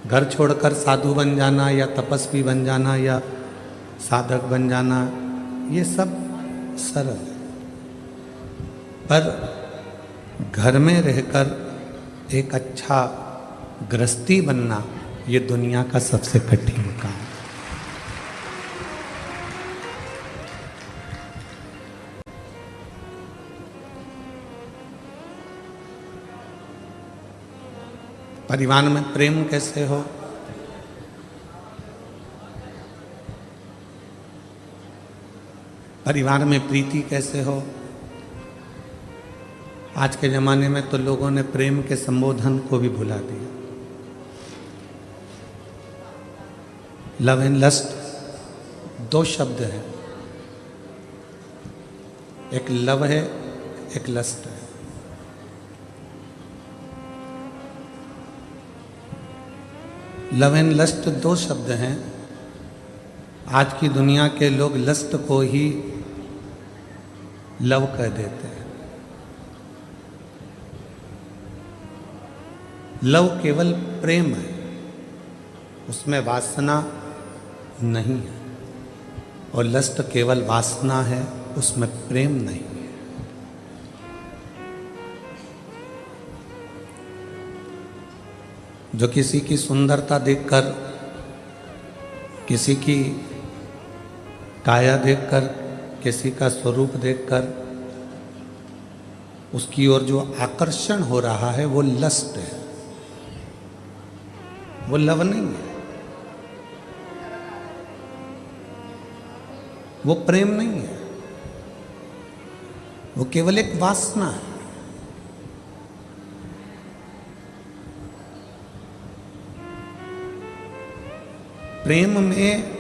घर छोड़कर साधु बन जाना या तपस्वी बन जाना या साधक बन जाना, ये सब सरल है। पर घर में रहकर एक अच्छा गृहस्थी बनना, ये दुनिया का सबसे कठिन काम है। परिवार में प्रेम कैसे हो? परिवार में प्रीति कैसे हो? आज के ज़माने में तो लोगों ने प्रेम के संबोधन को भी भुला दिया। लव एंड लस्ट दो शब्द हैं, एक लव है, एक लस्ट है। लव एंड लस्ट दो शब्द हैं। आज की दुनिया के लोग लस्ट को ही लव कह देते हैं। लव केवल प्रेम है, उसमें वासना नहीं है, और लस्ट केवल वासना है, उसमें प्रेम नहीं है। जो किसी की सुंदरता देखकर, किसी की काया देखकर, किसी का स्वरूप देखकर उसकी ओर जो आकर्षण हो रहा है, वो लस्ट है, वो लव नहीं है, वो प्रेम नहीं है, वो केवल एक वासना है। प्रेम में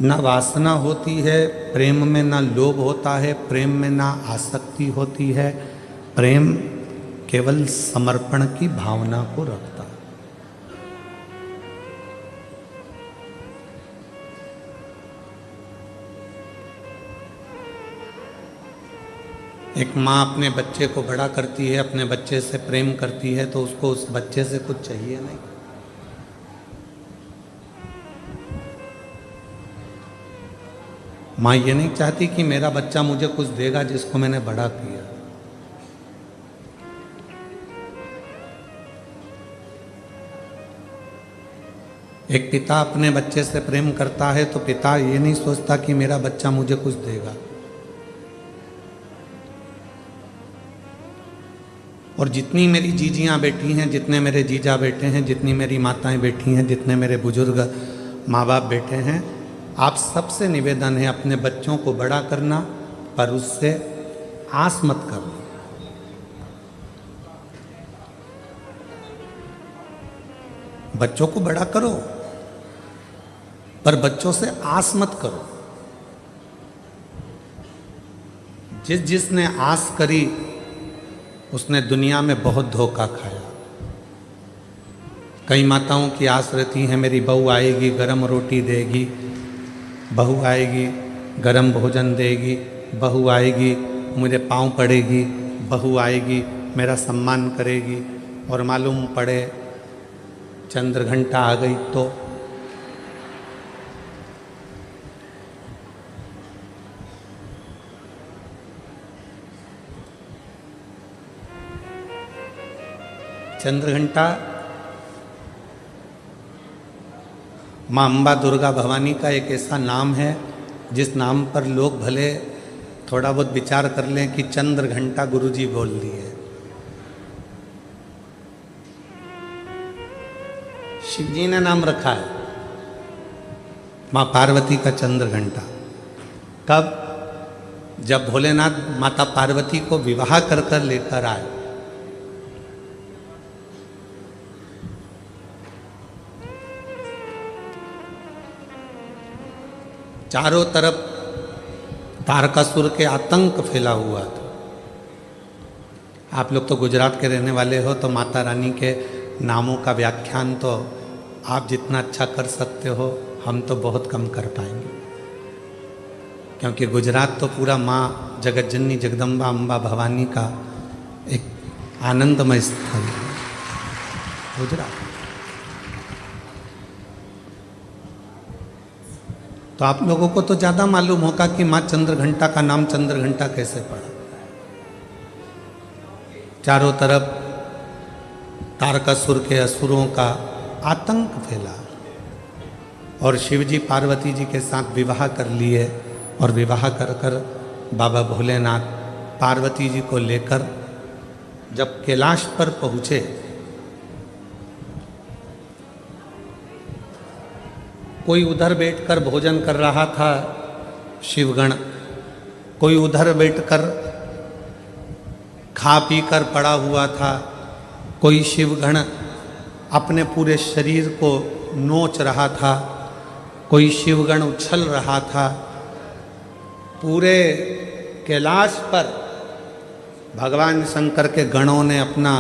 न वासना होती है, प्रेम में न लोभ होता है, प्रेम में न आसक्ति होती है। प्रेम केवल समर्पण की भावना को रखता है। एक माँ अपने बच्चे को बड़ा करती है, अपने बच्चे से प्रेम करती है, तो उसको उस बच्चे से कुछ चाहिए नहीं। माँ ये नहीं चाहती कि मेरा बच्चा मुझे कुछ देगा जिसको मैंने बड़ा किया। एक पिता अपने बच्चे से प्रेम करता है, तो पिता ये नहीं सोचता कि मेरा बच्चा मुझे कुछ देगा। और जितनी मेरी जीजियाँ बैठी हैं, जितने मेरे जीजा बैठे हैं, जितनी मेरी माताएं बैठी हैं, जितने मेरे बुजुर्ग माँ बाप बैठे हैं, आप सबसे निवेदन है अपने बच्चों को बड़ा करना, पर उससे आस मत करना। बच्चों को बड़ा करो, पर बच्चों से आस मत करो। जिसने आस करी उसने दुनिया में बहुत धोखा खाया। कई माताओं की आस रहती है, मेरी बहू आएगी, गरम रोटी देगी, बहू आएगी, गरम भोजन देगी, बहू आएगी, मुझे पाँव पड़ेगी, बहू आएगी, मेरा सम्मान करेगी। और मालूम पड़े चंद्र घंटा आ गई तो चंद्र घंटा माँ अम्बा दुर्गा भवानी का एक ऐसा नाम है जिस नाम पर लोग भले थोड़ा बहुत विचार कर लें कि चंद्र घंटा गुरुजी बोल दिए। शिव जी ने नाम रखा है माँ पार्वती का चंद्र घंटा। कब? जब भोलेनाथ माता पार्वती को विवाह कर कर लेकर आए। चारों तरफ तारकासुर के आतंक फैला हुआ था। आप लोग तो गुजरात के रहने वाले हो, तो माता रानी के नामों का व्याख्यान तो आप जितना अच्छा कर सकते हो, हम तो बहुत कम कर पाएंगे, क्योंकि गुजरात तो पूरा माँ जगतजननी जगदम्बा अम्बा भवानी का एक आनंदमय स्थल है गुजरात। तो आप लोगों को तो ज़्यादा मालूम होगा कि माँ चंद्रघंटा का नाम चंद्रघंटा कैसे पड़ा। चारों तरफ तारकासुर के असुरों का आतंक फैला और शिवजी पार्वती जी के साथ विवाह कर लिए और विवाह कर कर बाबा भोलेनाथ पार्वती जी को लेकर जब कैलाश पर पहुँचे कोई उधर बैठकर भोजन कर रहा था शिवगण, कोई उधर बैठकर खा पी कर पड़ा हुआ था, कोई शिवगण अपने पूरे शरीर को नोच रहा था, कोई शिवगण उछल रहा था। पूरे कैलाश पर भगवान शंकर के गणों ने अपना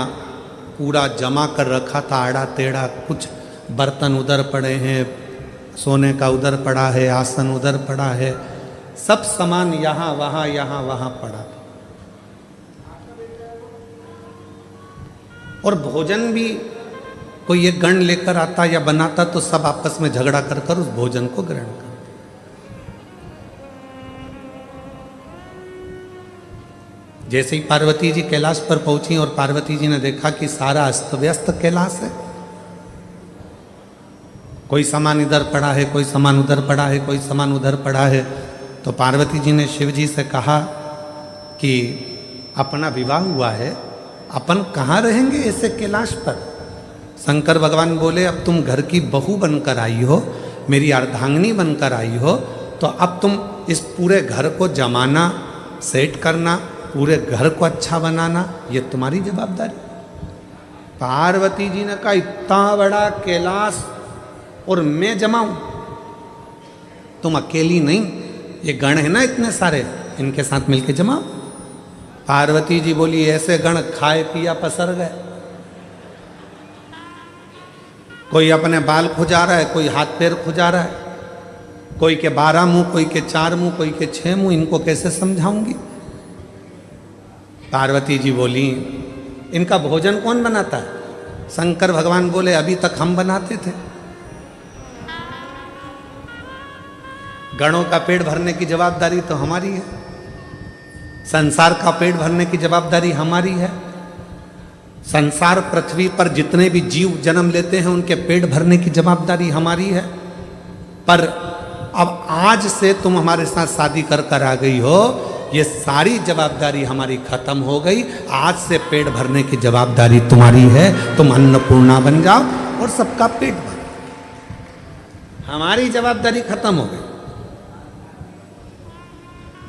पूरा जमा कर रखा था, आड़ा टेढ़ा। कुछ बर्तन उधर पड़े हैं, सोने का उधर पड़ा है, आसन उधर पड़ा है, सब सामान यहाँ वहाँ पड़ा। और भोजन भी कोई एक गण लेकर आता या बनाता तो सब आपस में झगड़ा कर कर उस भोजन को ग्रहण करते। जैसे ही पार्वती जी कैलाश पर पहुंची और पार्वती जी ने देखा कि सारा अस्त व्यस्त कैलाश है, कोई सामान इधर पड़ा है, कोई सामान उधर पड़ा है, कोई सामान उधर पड़ा है, तो पार्वती जी ने शिव जी से कहा कि अपना विवाह हुआ है, अपन कहाँ रहेंगे ऐसे कैलाश पर। शंकर भगवान बोले अब तुम घर की बहू बनकर आई हो, मेरी अर्धांगिनी बनकर आई हो, तो अब तुम इस पूरे घर को जमाना, सेट करना, पूरे घर को अच्छा बनाना, ये तुम्हारी जवाबदारी। पार्वती जी ने कहा इतना बड़ा कैलाश और मैं जमाऊं, तुम अकेली नहीं, ये गण है ना इतने सारे, इनके साथ मिलके जमाओ। पार्वती जी बोली ऐसे गण खाए पिया पसर गए, कोई अपने बाल खुजा रहा है, कोई हाथ पैर खुजा रहा है, कोई के 12 मुंह, कोई के 4 मुंह, कोई के 6 मुंह, इनको कैसे समझाऊंगी। पार्वती जी बोली इनका भोजन कौन बनाता है। शंकर भगवान बोले अभी तक हम बनाते थे। गणों का पेट भरने की जवाबदारी तो हमारी है, संसार का पेट भरने की जवाबदारी हमारी है। संसार पृथ्वी पर जितने भी जीव जन्म लेते हैं उनके पेट भरने की जवाबदारी हमारी है। पर अब आज से तुम हमारे साथ शादी कर कर आ गई हो, ये सारी जवाबदारी हमारी खत्म हो गई। आज से पेट भरने की जवाबदारी तुम्हारी है, तुम अन्नपूर्णा बन जाओ और सबका पेट भरो। हमारी जवाबदारी खत्म हो गई।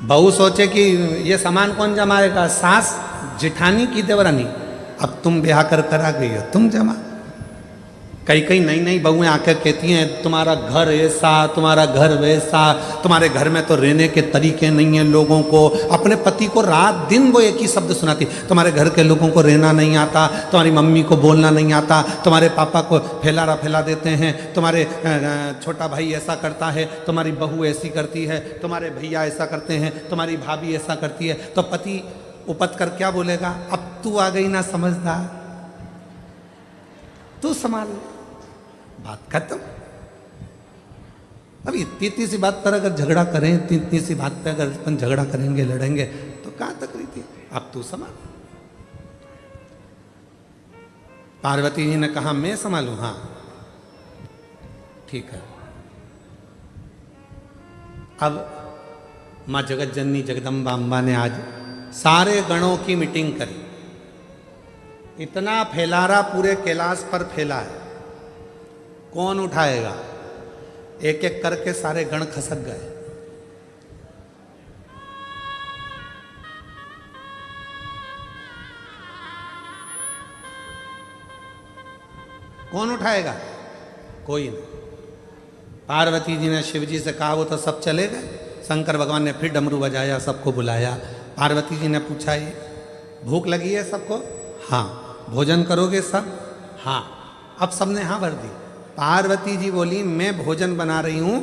बहू सोचे कि ये सामान कौन जमाएगा, सास जिठानी की देवरानी। अब तुम ब्याह कर कर आ गई हो, तुम जमा। कई नई नई बहुएं आकर कहती हैं तुम्हारा घर ऐसा, तुम्हारा घर वैसा, तुम्हारे घर में तो रहने के तरीके नहीं हैं लोगों को। अपने पति को रात दिन वो एक ही शब्द सुनाती, तुम्हारे घर के लोगों को रहना नहीं आता, तुम्हारी मम्मी को बोलना नहीं आता, तुम्हारे पापा को फैला देते हैं, तुम्हारे छोटा भाई ऐसा करता है, तुम्हारी बहू ऐसी करती है, तुम्हारे भैया ऐसा करते हैं, तुम्हारी भाभी ऐसा करती है। तो पति उपत कर क्या बोलेगा, अब तू आ गई ना समझदार, तू संभाल, बात खत्म। अब इतनी सी बात पर अगर झगड़ा करें, इतनी सी बात पे अगर अपन झगड़ा करेंगे, लड़ेंगे, तो कहाँ तक रीति। अब तू संभाल। पार्वती जी ने कहा मैं संभालूं, हाँ ठीक है। अब माँ जगत जननी जगदम्बा अम्बा ने आज सारे गणों की मीटिंग करी। इतना फैलारा पूरे कैलाश पर फैला है, कौन उठाएगा। एक एक करके सारे गण खसक गए। कौन उठाएगा, कोई नहीं। पार्वती जी ने शिव जी से कहा, वो तो सब चले गए। शंकर भगवान ने फिर डमरू बजाया, सबको बुलाया। पार्वती जी ने पूछा ये भूख लगी है सबको, हाँ। भोजन करोगे सब, हाँ। अब सबने हाँ भर दी। पार्वती जी बोली मैं भोजन बना रही हूँ,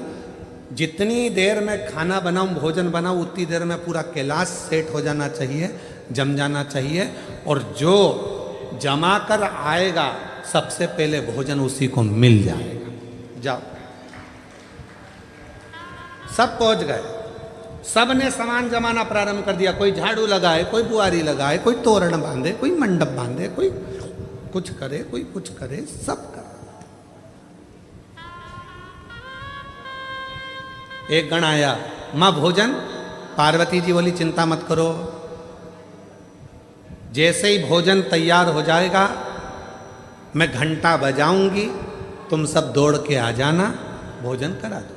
जितनी देर में खाना बनाऊं, भोजन बनाऊं, उतनी देर में पूरा कैलाश सेट हो जाना चाहिए, जम जाना चाहिए। और जो जमा कर आएगा सबसे पहले भोजन उसी को मिल जाएगा। जाओ। सब पहुंच गए, सब ने सामान जमाना प्रारंभ कर दिया। कोई झाड़ू लगाए, कोई बुआरी लगाए, कोई तोरण बांधे, कोई मंडप बांधे, कोई कुछ करे, कोई कुछ करे, सब करे। एक गण आया, मां भोजन। पार्वती जी बोली चिंता मत करो, जैसे ही भोजन तैयार हो जाएगा मैं घंटा बजाऊंगी, तुम सब दौड़ के आ जाना, भोजन करा दो।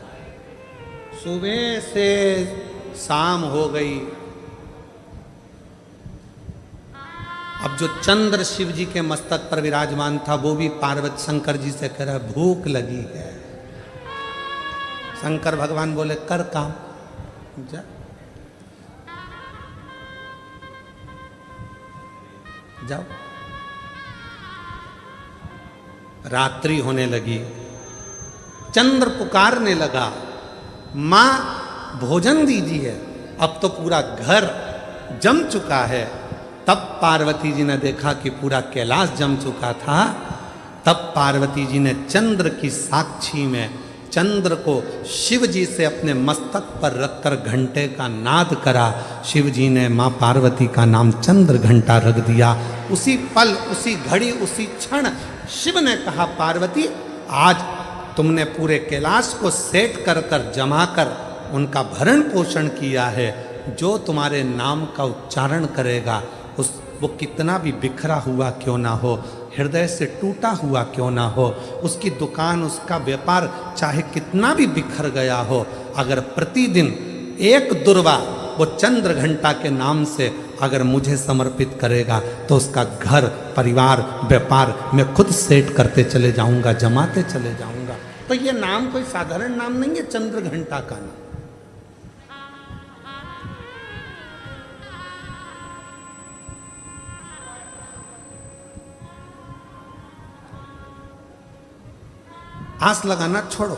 सुबह से शाम हो गई। अब जो चंद्र शिव जी के मस्तक पर विराजमान था वो भी पार्वती शंकर जी से कह रहा भूख लगी है। शंकर भगवान बोले कर काम जा, जाओ। रात्रि होने लगी, चंद्र पुकारने लगा, मां भोजन दीजिए। अब तो पूरा घर जम चुका है। तब पार्वती जी ने देखा कि पूरा कैलाश जम चुका था। तब पार्वती जी ने चंद्र की साक्षी में चंद्र को शिव जी से अपने मस्तक पर रखकर घंटे का नाद करा। शिव जी ने मां पार्वती का नाम चंद्र घंटा रख दिया। उसी पल, उसी घड़ी, उसी क्षण शिव ने कहा पार्वती आज तुमने पूरे कैलाश को सेट कर कर जमा कर उनका भरण पोषण किया है। जो तुम्हारे नाम का उच्चारण करेगा वो कितना भी बिखरा हुआ क्यों ना हो, हृदय से टूटा हुआ क्यों ना हो, उसकी दुकान, उसका व्यापार चाहे कितना भी बिखर गया हो, अगर प्रतिदिन एक दुर्वा वो चंद्र घंटा के नाम से अगर मुझे समर्पित करेगा तो उसका घर, परिवार, व्यापार मैं खुद सेट करते चले जाऊंगा, जमाते चले जाऊंगा। तो ये नाम कोई साधारण नाम नहीं है, चंद्र घंटा का नाम। आस लगाना छोड़ो।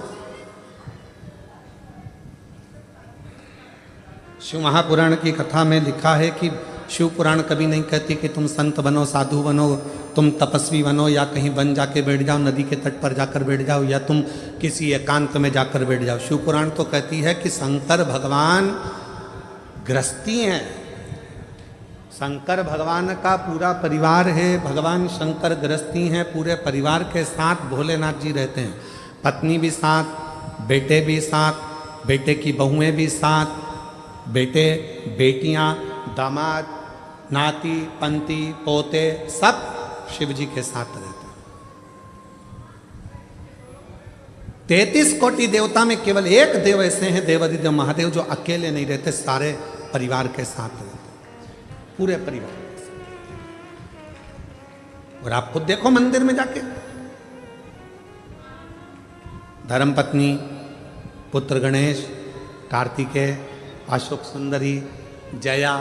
शिव महापुराण की कथा में लिखा है कि शिव पुराण कभी नहीं कहती कि तुम संत बनो, साधु बनो, तुम तपस्वी बनो, या कहीं वन जाके बैठ जाओ, नदी के तट पर जाकर बैठ जाओ, या तुम किसी एकांत में जाकर बैठ जाओ। शिव पुराण तो कहती है कि शंकर भगवान गृहस्थी हैं। शंकर भगवान का पूरा परिवार है, भगवान शंकर गृहस्थी हैं, पूरे परिवार के साथ भोलेनाथ जी रहते हैं। पत्नी भी साथ, बेटे भी साथ, बेटे की बहुएं भी साथ, बेटे, बेटियां, दामाद, नाती, पंती, पोते सब शिव जी के साथ रहते हैं। 33 कोटि देवता में केवल एक देव ऐसे हैं, देवादिदेव महादेव, जो अकेले नहीं रहते, सारे परिवार के साथ रहते, पूरे परिवार। और आप खुद देखो मंदिर में जाके, धर्मपत्नी, पुत्र गणेश, कार्तिकेय, अशोक सुंदरी, जया,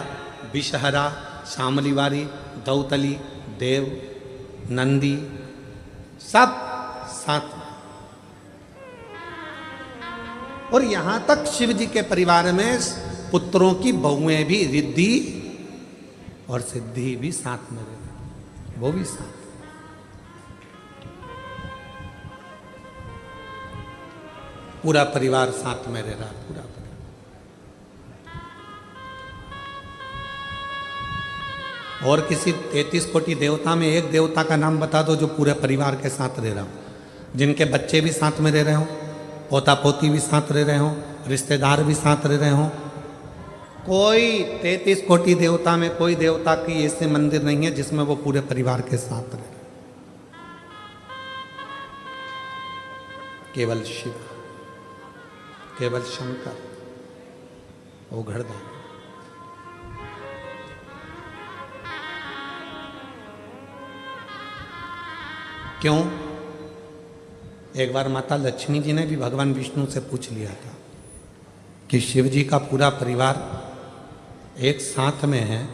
विषहरा, शामलीवारी, दौतली, देव, नंदी, सब साथ। और यहां तक शिव जी के परिवार में पुत्रों की बहुएं भी, रिद्धि और सिद्धि भी साथ में रहते, वो भी साथ। पूरा परिवार साथ में रह रहा, पूरा परिवार। और किसी 33 कोटि देवता में एक देवता का नाम बता दो जो पूरे परिवार के साथ रह रहा हो, जिनके बच्चे भी साथ में रह रहे हो, पोता पोती भी साथ रह रहे हो, रिश्तेदार भी साथ रह रहे हो। कोई 33 कोटि देवता में कोई देवता की ऐसे मंदिर नहीं है जिसमें वो पूरे परिवार के साथ रहे। केवल शिव, केवल शंकर, वो घड़दान। क्यों? एक बार माता लक्ष्मी जी ने भी भगवान विष्णु से पूछ लिया था कि शिव जी का पूरा परिवार एक साथ में है,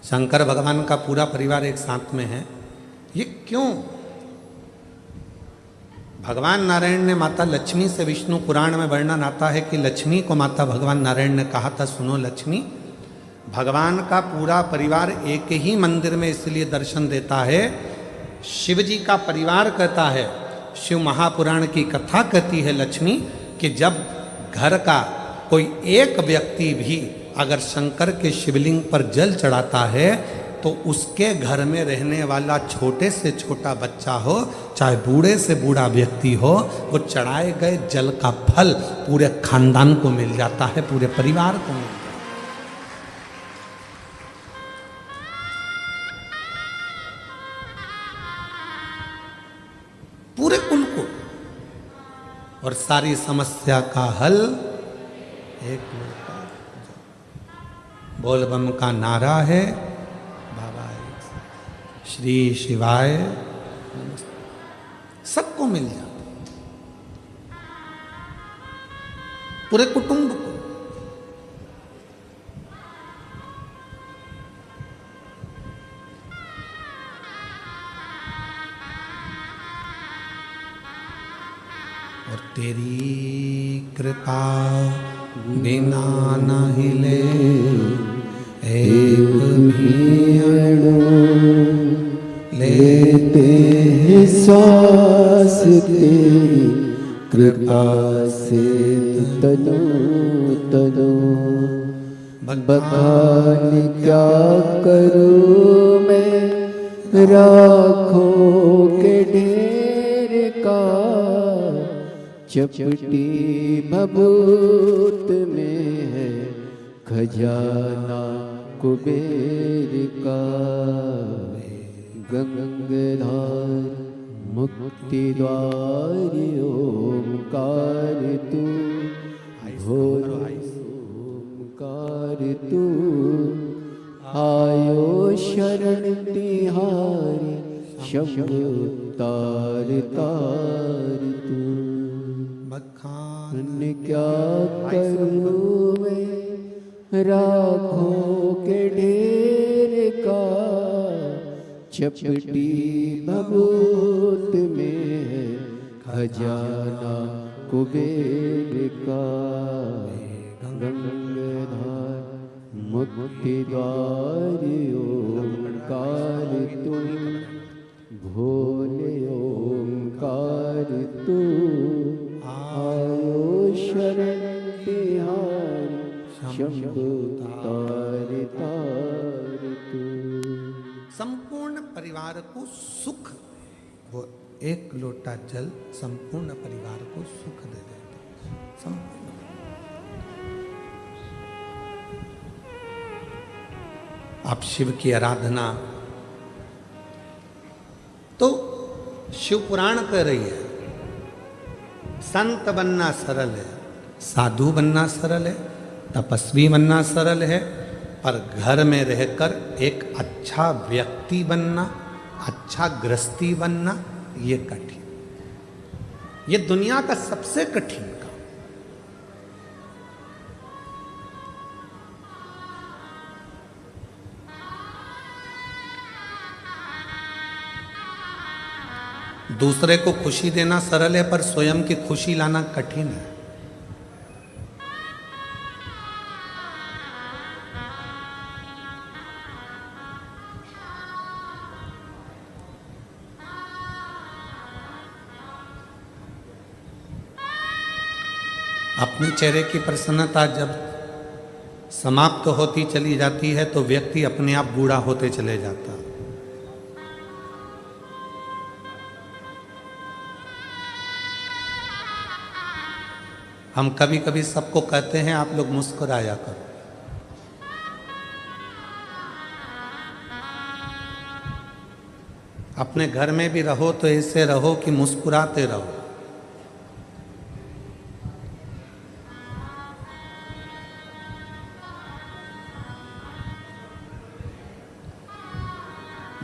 शंकर भगवान का पूरा परिवार एक साथ में है, ये क्यों? भगवान नारायण ने माता लक्ष्मी से, विष्णु पुराण में वर्णन आता है कि लक्ष्मी को माता भगवान नारायण ने कहा था, सुनो लक्ष्मी, भगवान का पूरा परिवार एक ही मंदिर में इसलिए दर्शन देता है, शिव जी का परिवार कहता है, शिव महापुराण की कथा कहती है लक्ष्मी कि जब घर का कोई एक व्यक्ति भी अगर शंकर के शिवलिंग पर जल चढ़ाता है तो उसके घर में रहने वाला छोटे से छोटा बच्चा हो, चाहे बूढ़े से बूढ़ा व्यक्ति हो, वो चढ़ाए गए जल का फल पूरे खानदान को मिल जाता है, पूरे परिवार को मिल जाता है, पूरे कुल को। और सारी समस्या का हल एक लोटा बोल बम का नारा है, बाबा श्री शिवाय सबको मिल जाता, पूरे कुटुंब को। और तेरी कृपा बिना न हिले एक भी अणु, लेते हैं श्वास तेरी कृपा से तनु तनु। बखान क्या करूँ मैं राखों के ढेर का, चपटी भभूत में है खजाना कुबेर का। गंगाधार मुक्ति द्वार ओमकार तू, घोर ओमकार तू। आयो शरण तिहारी शंभु तार तार तू। बखान क्या करूँ मैं राखों के ढेर का, चपटी भभूत में है खजाना कुबेर का। गंगाधार मुक्ति द्वार ओमकार तुम, भोले ओमकार तू। आयो शरण तिहारी शंभु तार तार तू। संपूर्ण परिवार को सुख, वो एक लोटा जल संपूर्ण परिवार को सुख दे देता। संपूर्ण आप शिव की आराधना तो शिव पुराण कह रही है, संत बनना सरल है, साधु बनना सरल है, तपस्वी बनना सरल है, पर घर में रहकर एक अच्छा व्यक्ति बनना, अच्छा गृहस्थी बनना, ये कठिन, ये दुनिया का सबसे कठिन काम। दूसरे को खुशी देना सरल है, पर स्वयं की खुशी लाना कठिन है। अपने चेहरे की प्रसन्नता जब समाप्त होती चली जाती है तो व्यक्ति अपने आप बूढ़ा होते चले जाता है। हम कभी कभी सबको कहते हैं आप लोग मुस्कुराया करो, अपने घर में भी रहो तो ऐसे रहो कि मुस्कुराते रहो।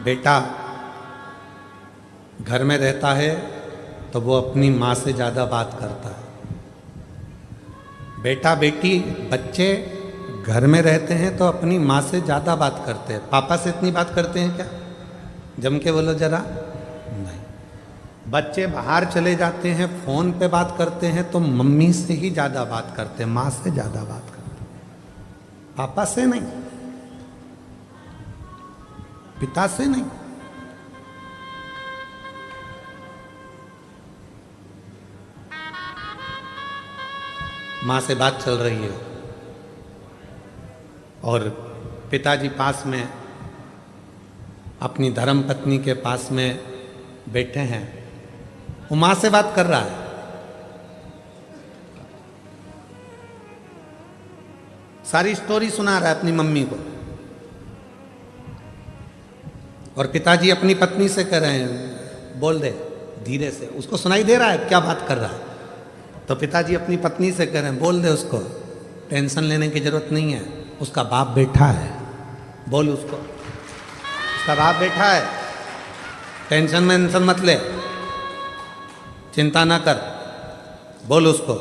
बेटा घर में रहता है तो वो अपनी माँ से ज़्यादा बात करता है। बेटा बेटी बच्चे घर में रहते हैं तो अपनी माँ से ज़्यादा बात करते हैं। पापा से इतनी बात करते हैं क्या? जम के बोलो जरा। नहीं। बच्चे बाहर चले जाते हैं, फ़ोन पे बात करते हैं तो मम्मी से ही ज़्यादा बात करते हैं, माँ से ज़्यादा बात करते हैं, पापा से नहीं, पिता से नहीं। माँ से बात चल रही है और पिताजी पास में अपनी धर्म पत्नी के पास में बैठे हैं, वो माँ से बात कर रहा है। सारी स्टोरी सुना रहा है अपनी मम्मी को और पिताजी अपनी पत्नी से कह रहे हैं बोल दे धीरे से, उसको सुनाई दे रहा है क्या बात कर रहा है। तो पिताजी अपनी पत्नी से कह रहे हैं बोल दे उसको, टेंशन लेने की जरूरत नहीं है, उसका बाप बैठा है, बोल उसको, उसका बाप बैठा है, टेंशन मत ले, चिंता ना कर, बोल उसको।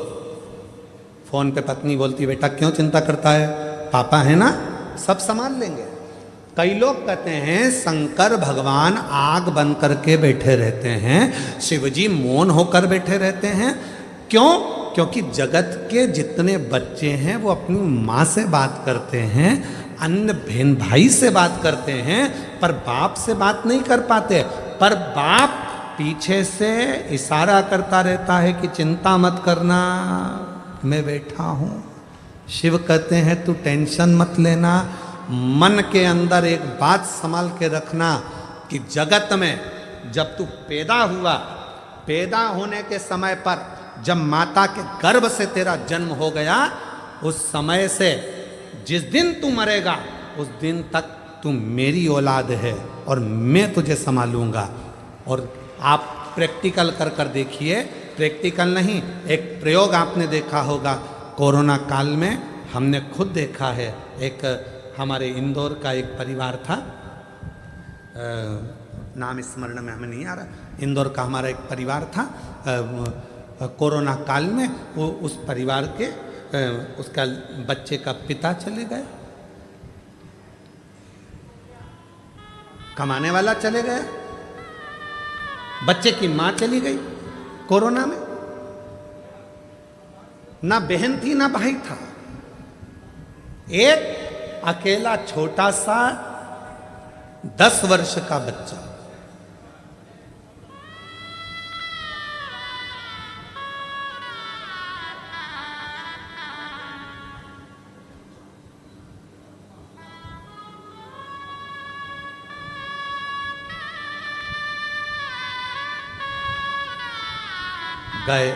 फोन पे पत्नी बोलती बेटा क्यों चिंता करता है, पापा है ना, सब संभाल लेंगे। कई लोग कहते हैं शंकर भगवान आग बंद करके बैठे रहते हैं, शिवजी मौन होकर बैठे रहते हैं। क्यों? क्योंकि जगत के जितने बच्चे हैं वो अपनी माँ से बात करते हैं, अन्य बहन भाई से बात करते हैं, पर बाप से बात नहीं कर पाते। पर बाप पीछे से इशारा करता रहता है कि चिंता मत करना, मैं बैठा हूं। शिव कहते हैं तू टेंशन मत लेना। मन के अंदर एक बात संभाल के रखना कि जगत में जब तू पैदा हुआ, पैदा होने के समय पर जब माता के गर्भ से तेरा जन्म हो गया, उस समय से जिस दिन तू मरेगा उस दिन तक तू मेरी औलाद है और मैं तुझे संभालूंगा। और आप प्रैक्टिकल कर कर देखिए, प्रैक्टिकल नहीं, एक प्रयोग आपने देखा होगा कोरोना काल में, हमने खुद देखा है। एक हमारे इंदौर का एक परिवार था, नाम स्मरण में हमें नहीं आ रहा, इंदौर का हमारा एक परिवार था। कोरोना काल में वो उस परिवार के उसका बच्चे का पिता चले गए, कमाने वाला चले गए, बच्चे की मां चली गई कोरोना में, ना बहन थी ना भाई था, एक अकेला छोटा सा 10 वर्ष का बच्चा। गए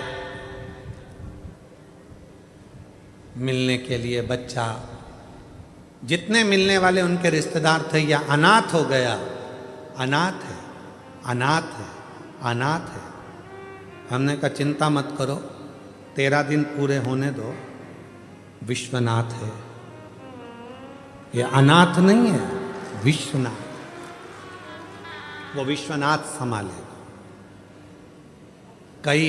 मिलने के लिए, बच्चा, जितने मिलने वाले उनके रिश्तेदार थे, या अनाथ हो गया। अनाथ है, अनाथ है, अनाथ है। हमने कहा चिंता मत करो, 13 दिन पूरे होने दो, विश्वनाथ है, ये अनाथ नहीं है, विश्वनाथ, वो विश्वनाथ संभालेगा। कई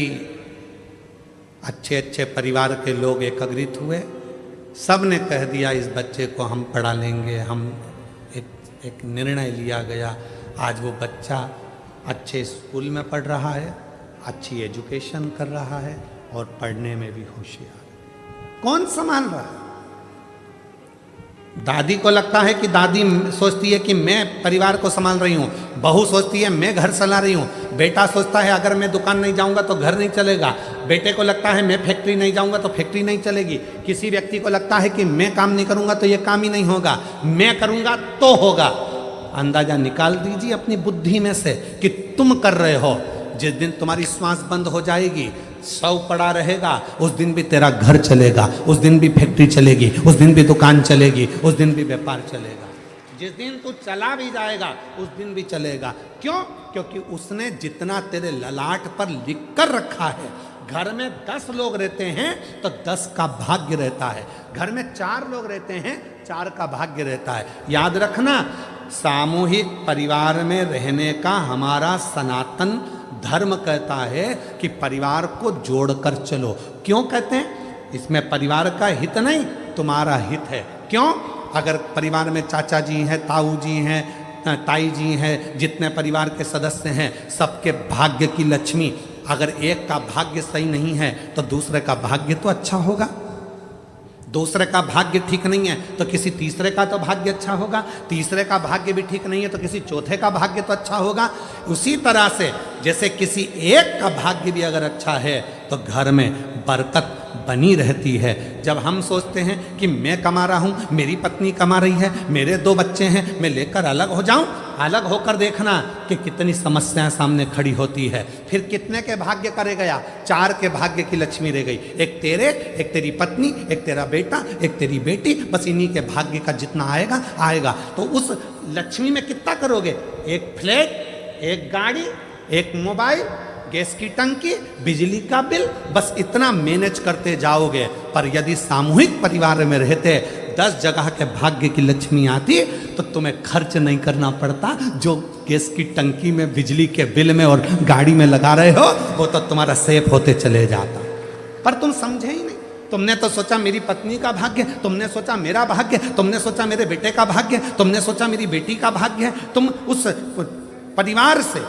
अच्छे अच्छे परिवार के लोग एकत्रित हुए, सब ने कह दिया इस बच्चे को हम पढ़ा लेंगे। हम एक निर्णय लिया गया, आज वो बच्चा अच्छे स्कूल में पढ़ रहा है, अच्छी एजुकेशन कर रहा है और पढ़ने में भी होशियार है। कौन संभाल रहा है? दादी को लगता है कि दादी सोचती है कि मैं परिवार को संभाल रही हूँ, बहू सोचती है मैं घर चला रही हूँ, बेटा सोचता है अगर मैं दुकान नहीं जाऊँगा तो घर नहीं चलेगा, बेटे को लगता है मैं फैक्ट्री नहीं जाऊँगा तो फैक्ट्री नहीं चलेगी, किसी व्यक्ति को लगता है कि मैं काम नहीं करूँगा तो ये काम ही नहीं होगा, मैं करूँगा तो होगा। अंदाजा निकाल दीजिए अपनी बुद्धि में से कि तुम कर रहे हो। जिस दिन तुम्हारी श्वास बंद हो जाएगी, शव पड़ा रहेगा, उस दिन भी तेरा घर चलेगा, उस दिन भी फैक्ट्री चलेगी, उस दिन भी दुकान चलेगी, उस दिन भी व्यापार चलेगा। जिस दिन तू चला भी जाएगा उस दिन भी चलेगा। क्यों? क्योंकि उसने जितना तेरे ललाट पर लिख कर रखा है। घर में 10 लोग रहते हैं तो 10 का भाग्य रहता है, घर में 4 लोग रहते हैं 4 का भाग्य रहता है। याद रखना, सामूहिक परिवार में रहने का हमारा सनातन धर्म कहता है कि परिवार को जोड़कर चलो। क्यों कहते हैं? इसमें परिवार का हित नहीं, तुम्हारा हित है। क्यों? अगर परिवार में चाचा जी हैं, ताऊ जी हैं, ताई जी हैं, जितने परिवार के सदस्य हैं, सबके भाग्य की लक्ष्मी, अगर एक का भाग्य सही नहीं है तो दूसरे का भाग्य तो अच्छा होगा, दूसरे का भाग्य ठीक नहीं है तो किसी तीसरे का तो भाग्य अच्छा होगा, तीसरे का भाग्य भी ठीक नहीं है तो किसी चौथे का भाग्य तो अच्छा होगा। उसी तरह से जैसे किसी एक का भाग्य भी अगर अच्छा है तो घर में बरकत बनी रहती है। जब हम सोचते हैं कि मैं कमा रहा हूँ, मेरी पत्नी कमा रही है, मेरे 2 बच्चे हैं, मैं लेकर अलग हो जाऊं, अलग होकर देखना कि कितनी समस्याएं सामने खड़ी होती है। फिर कितने के भाग्य करे गया? 4 के भाग्य की लक्ष्मी रह गई, एक तेरे, एक तेरी पत्नी, एक तेरा बेटा, एक तेरी बेटी, बस इन्हीं के भाग्य का जितना आएगा आएगा। तो उस लक्ष्मी में कितना करोगे? एक फ्लैट, एक गाड़ी, एक मोबाइल, गैस की टंकी, बिजली का बिल, बस इतना मैनेज करते जाओगे। पर यदि सामूहिक परिवार में रहते 10 जगह के भाग्य की लक्ष्मी आती तो तुम्हें खर्च नहीं करना पड़ता। जो गैस की टंकी में, बिजली के बिल में और गाड़ी में लगा रहे हो वो तो तुम्हारा सेफ होते चले जाता। पर तुम समझे ही नहीं। तुमने तो सोचा मेरी पत्नी का भाग्य, तुमने सोचा मेरा भाग्य, तुमने सोचा मेरे बेटे का भाग्य, तुमने सोचा मेरी बेटी का भाग्य है। तुम उस परिवार से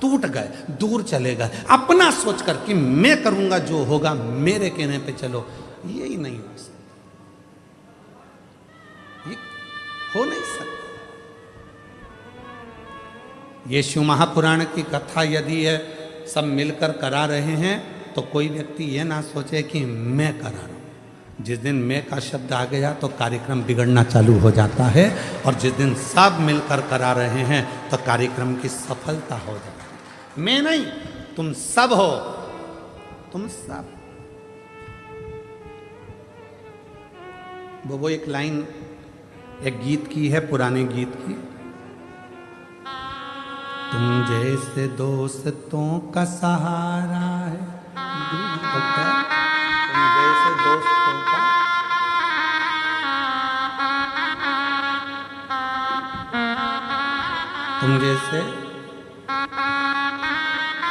टूट गए, दूर चले गए, अपना सोचकर कि मैं करूंगा जो होगा, मेरे कहने पे चलो। यही नहीं हो सकता, ये हो नहीं सकता। यीशु महापुराण की कथा यदि ये सब मिलकर करा रहे हैं तो कोई व्यक्ति ये ना सोचे कि मैं करा रहा हूं। जिस दिन मैं का शब्द आ गया तो कार्यक्रम बिगड़ना चालू हो जाता है, और जिस दिन सब मिलकर करा रहे हैं तो कार्यक्रम की सफलता हो जाती है। मैं नहीं, तुम सब हो, तुम सब। वो एक लाइन एक गीत की है, पुराने गीत की। तुम जैसे दोस्तों का सहारा है, तुम जैसे दोस्तों का, तुम जैसे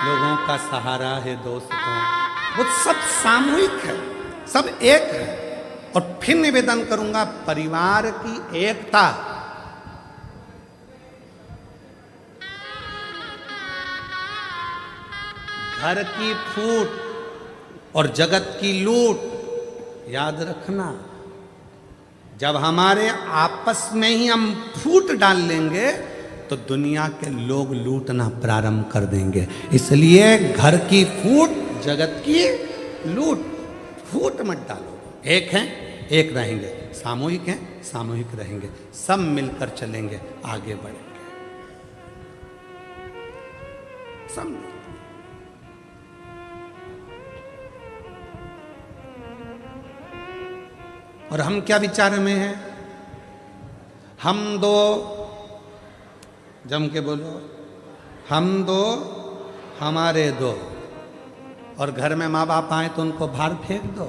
लोगों का सहारा है दोस्तों। वो सब सामूहिक है, सब एक है। और फिर निवेदन करूंगा, परिवार की एकता, घर की फूट और जगत की लूट। याद रखना, जब हमारे आपस में ही हम फूट डाल लेंगे तो दुनिया के लोग लूटना प्रारंभ कर देंगे। इसलिए घर की फूट, जगत की लूट, फूट मत डालो। एक हैं, एक रहेंगे, सामूहिक हैं, सामूहिक रहेंगे, सब मिलकर चलेंगे, आगे बढ़ेंगे, सब। और हम क्या विचार में हैं? हम दो, जम के बोलो, हम दो, हमारे दो। और घर में माँ बाप आए तो उनको बाहर फेंक दो।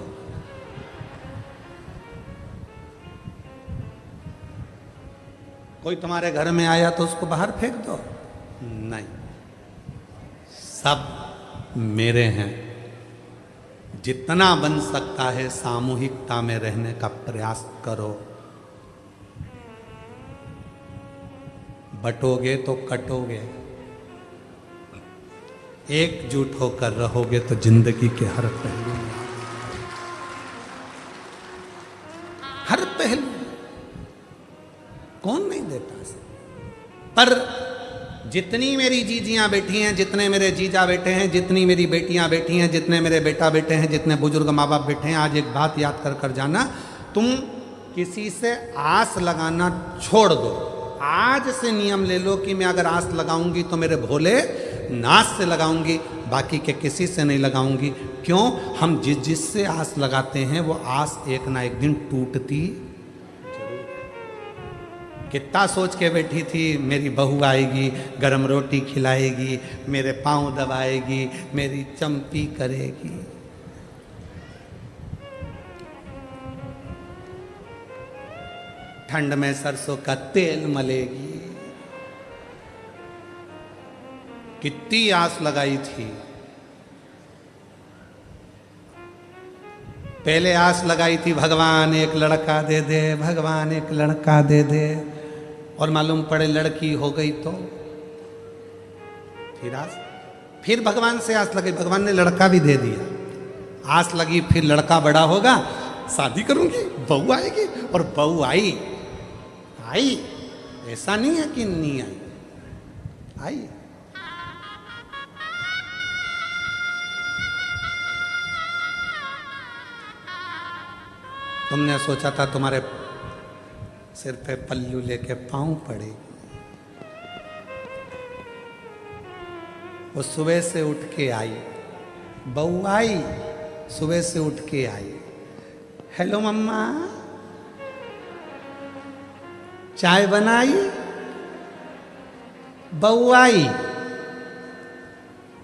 कोई तुम्हारे घर में आया तो उसको बाहर फेंक दो? नहीं, सब मेरे हैं। जितना बन सकता है सामूहिकता में रहने का प्रयास करो। बटोगे तो कटोगे, एकजुट होकर रहोगे तो जिंदगी के हर पहलू में, हर पहलू। कौन नहीं देता? पर जितनी मेरी जीजियां बैठी हैं, जितने मेरे जीजा बैठे हैं, जितनी मेरी बेटियां बैठी हैं, जितने मेरे बेटा बैठे हैं, जितने बुजुर्ग माँ बाप बैठे हैं, आज एक बात याद कर जाना, तुम किसी से आस लगाना छोड़ दो। आज से नियम ले लो कि मैं अगर आस लगाऊंगी तो मेरे भोले नाथ से लगाऊंगी, बाकी के किसी से नहीं लगाऊंगी। क्यों? हम जिससे आस लगाते हैं वो आस एक ना एक दिन टूटती। कितना सोच के बैठी थी, मेरी बहू आएगी, गरम रोटी खिलाएगी, मेरे पाँव दबाएगी, मेरी चंपी करेगी। ठंड में सरसों का तेल मलेगी। कितनी आस लगाई थी। पहले आस लगाई थी भगवान एक लड़का दे दे, भगवान एक लड़का दे दे, और मालूम पड़े लड़की हो गई तो फिर भगवान से आस लगी, भगवान ने लड़का भी दे दिया। आस लगी फिर लड़का बड़ा होगा, शादी करूंगी, बहू आएगी, और बहू आई। ऐसा नहीं है कि नहीं आई। तुमने सोचा था तुम्हारे सिर पे पल्लू लेके पाँव पड़ेगी। वो सुबह से उठ के आई, बहू आई, सुबह से उठ के आई। हेलो मम्मा, चाय बनाई? बहू आई,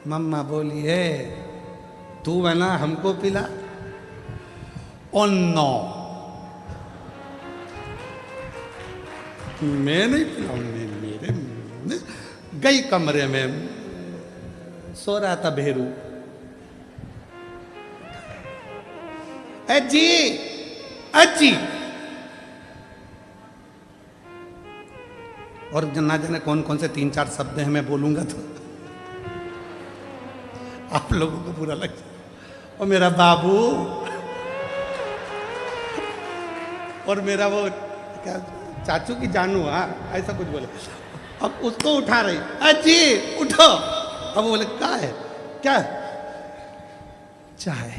मम्मा बोली है तू बना हमको पिला। ओ नो, मैं नहीं पिलाऊंगी। मेरे गई कमरे में, सो रहा था भेरू। अजी अजी, और ना जाने कौन कौन से 3-4 शब्द हैं, मैं बोलूंगा तो आप लोगों को बुरा लग जाए। और मेरा बाबू, और मेरा वो क्या चाचू की जानू, हाँ ऐसा कुछ बोले। अब उसको उठा रही, अजी उठो। अब वो बोले क्या है, क्या चाय?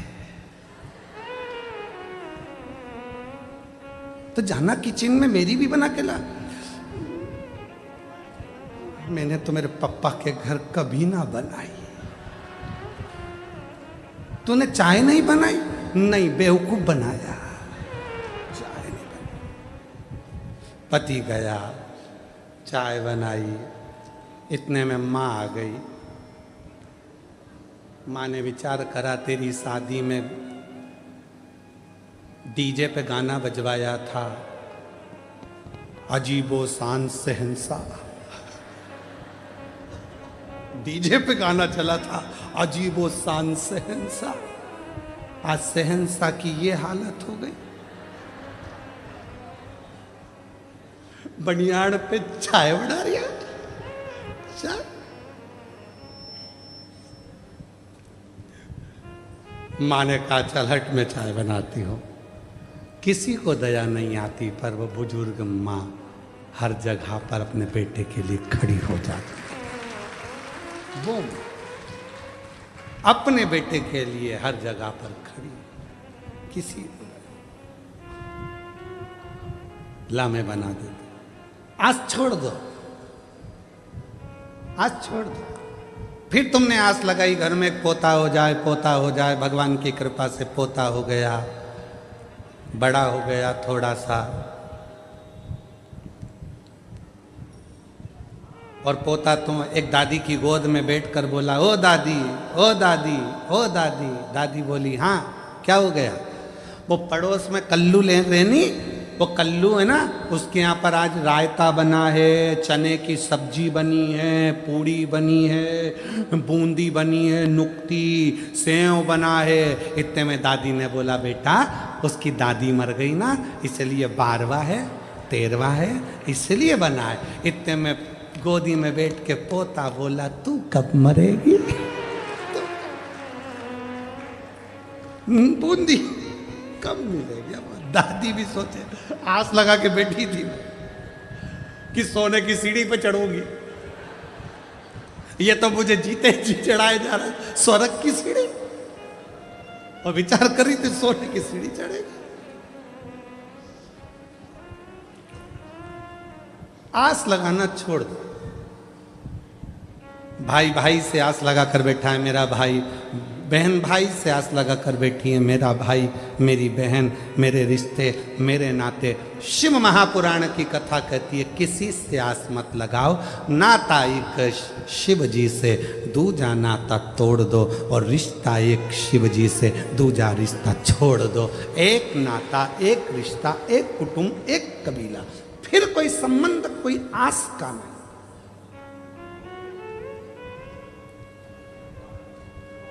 तो जाना किचन में, मेरी भी बना के ला। मैंने तो मेरे पापा के घर कभी ना बनाई। तूने चाय नहीं बनाई? नहीं, बेवकूफ बनाया, चाय नहीं बनाई। पति गया, चाय बनाई, इतने में माँ आ गई। माँ ने विचार करा तेरी शादी में डीजे पे गाना बजवाया था, अजीबो शान शहंशा। डीजे पे गाना चला था, अजीबो शान शहंशा। आज शहंशा की ये हालत हो गई। बनियाड़ पे चाय बना रही है, चाय। माँ ने कहा चल हट, मैं चाय बनाती हूँ। किसी को दया नहीं आती, पर वो बुजुर्ग माँ हर जगह पर अपने बेटे के लिए खड़ी हो जाती। वो अपने बेटे के लिए हर जगह पर खड़ी, किसी को ला मैं बना देती। आज छोड़ दो, आज छोड़ दो। फिर तुमने आस लगाई घर में एक पोता हो जाए, पोता हो जाए। भगवान की कृपा से पोता हो गया, बड़ा हो गया थोड़ा सा। और पोता तुम एक दादी की गोद में बैठकर बोला, ओ दादी, ओ दादी, ओ दादी। दादी बोली हाँ क्या हो गया? वो पड़ोस में कल्लू ले रहनी, वो कल्लू है ना, उसके यहाँ पर आज रायता बना है, चने की सब्जी बनी है, पूड़ी बनी है, बूंदी बनी है, नुक्ती, सेव बना है। इतने में दादी ने बोला बेटा उसकी दादी मर गई ना, इसलिए 12वां है, 13वां है, इसलिए बना है। इतने में गोदी में बैठ के पोता बोला तू कब मरेगी? बूंदी कब मिलेगी? दादी भी सोचे, आस लगा के बैठी थी कि सोने की सीढ़ी पे चढ़ूंगी, ये तो मुझे जीते जी चढ़ाए जा रहा है स्वर्ग की सीढ़ी। और विचार करी थी सोने की सीढ़ी चढ़ेगी। आस लगाना छोड़ दो। भाई भाई से आस लगा कर बैठा है मेरा भाई, बहन भाई से आस लगा कर बैठी है मेरा भाई, मेरी बहन, मेरे रिश्ते, मेरे नाते। शिव महापुराण की कथा कहती है किसी से आस मत लगाओ, नाता एक शिव जी से, दूजा नाता तोड़ दो, और रिश्ता एक शिव जी से, दूजा रिश्ता छोड़ दो। एक नाता, एक रिश्ता, एक कुटुंब, एक कबीला, फिर कोई संबंध, कोई आस का नहीं।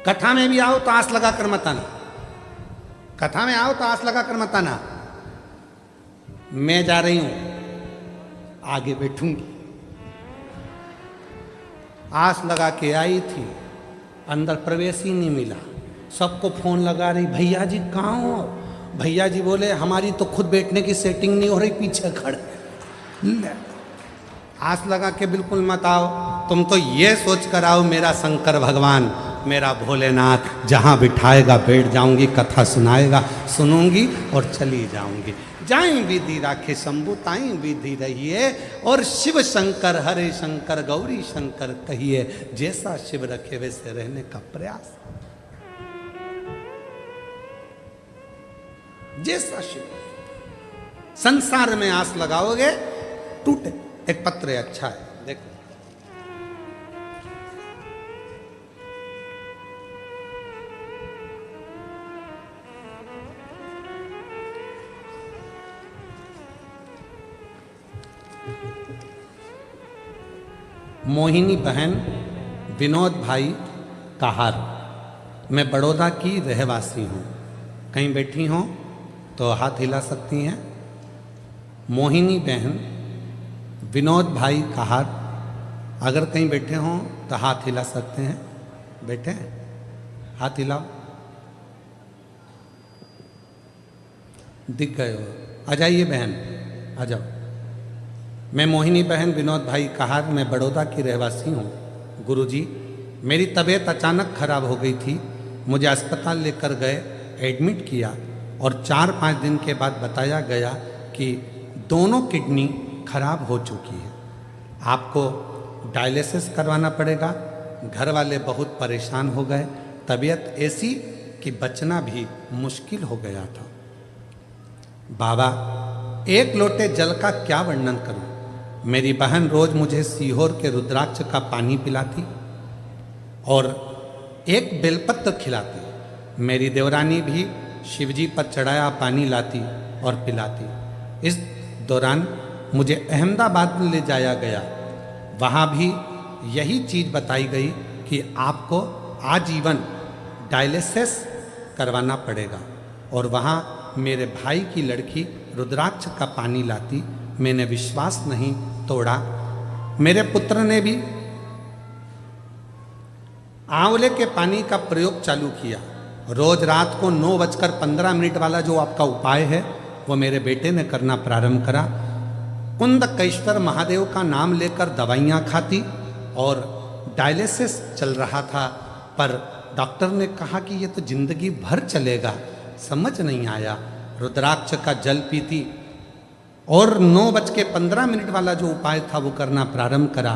कथा में भी आओ तो आस लगा कर मत आना, कथा में आओ तो आस लगा कर मत आना। मैं जा रही हूं, आगे बैठूंगी। आस लगा के आई थी, अंदर प्रवेश ही नहीं मिला। सबको फोन लगा रही, भैया जी कहाँ हो? भैया जी बोले हमारी तो खुद बैठने की सेटिंग नहीं हो रही, पीछे खड़े। आस लगा के बिल्कुल मत आओ। तुम तो ये सोच कर आओ मेरा शंकर भगवान मेरा भोलेनाथ जहाँ बिठाएगा बैठ जाऊंगी, कथा सुनाएगा सुनूंगी और चली जाऊंगी। जाएं विधि राखे शंभु ताई विधि रहिए, और शिव शंकर हरे शंकर गौरी शंकर कहिए, जैसा शिव रखे वैसे रहने का प्रयास। जैसा शिव, संसार में आस लगाओगे टूटे। एक पत्र अच्छा है, देखो। मोहिनी बहन विनोद भाई कहार, मैं बड़ौदा की रहवासी हूँ। कहीं बैठी हों तो हाथ हिला सकती हैं। मोहिनी बहन विनोद भाई कहार, अगर कहीं बैठे हों तो हाथ हिला सकते हैं। बैठे हैं, हाथ हिलाओ। दिख गए हो, आ जाइए बहन, आ जाओ। मैं मोहिनी बहन विनोद भाई कहार, मैं बड़ौदा की रहवासी हूँ। गुरुजी, मेरी तबीयत अचानक खराब हो गई थी। मुझे अस्पताल लेकर गए, एडमिट किया, और 4-5 दिन के बाद बताया गया कि दोनों किडनी खराब हो चुकी है। आपको डायलिसिस करवाना पड़ेगा। घर वाले बहुत परेशान हो गए। तबीयत ऐसी कि बचना भी मुश्किल हो गया था। बाबा, एक लोटे जल का क्या वर्णन करूं। मेरी बहन रोज मुझे सीहोर के रुद्राक्ष का पानी पिलाती और एक बेलपत्र खिलाती। मेरी देवरानी भी शिवजी पर चढ़ाया पानी लाती और पिलाती। इस दौरान मुझे अहमदाबाद ले जाया गया। वहाँ भी यही चीज़ बताई गई कि आपको आजीवन डायलिसिस करवाना पड़ेगा। और वहाँ मेरे भाई की लड़की रुद्राक्ष का पानी लाती। मैंने विश्वास नहीं तोड़ा। मेरे पुत्र ने भी आंवले के पानी का प्रयोग चालू किया। रोज रात को 9:15 वाला जो आपका उपाय है वो मेरे बेटे ने करना प्रारंभ करा। कुंदकेश्वर महादेव का नाम लेकर दवाइयाँ खाती और डायलिसिस चल रहा था। पर डॉक्टर ने कहा कि ये तो जिंदगी भर चलेगा। समझ नहीं आया। रुद्राक्ष का जल पीती और 9:15 वाला जो उपाय था वो करना प्रारंभ करा।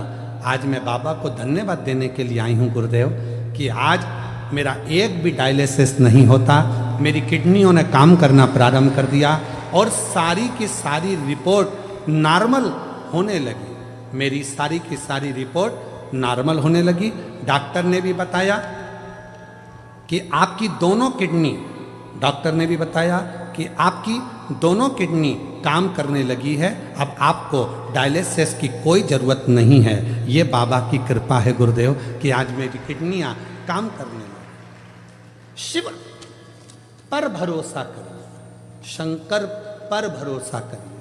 आज मैं बाबा को धन्यवाद देने के लिए आई हूँ गुरुदेव कि आज मेरा एक भी डायलिसिस नहीं होता। मेरी किडनियों ने काम करना प्रारंभ कर दिया और सारी की सारी रिपोर्ट नॉर्मल होने लगी। मेरी सारी की सारी रिपोर्ट नॉर्मल होने लगी। डॉक्टर ने भी बताया कि आपकी दोनों किडनी, डॉक्टर ने भी बताया कि आपकी दोनों किडनी काम करने लगी है। अब आपको डायलिसिस की कोई ज़रूरत नहीं है। ये बाबा की कृपा है गुरुदेव कि आज मेरी किडनियाँ काम करने लगी। शिव पर भरोसा करिए, शंकर पर भरोसा करिए।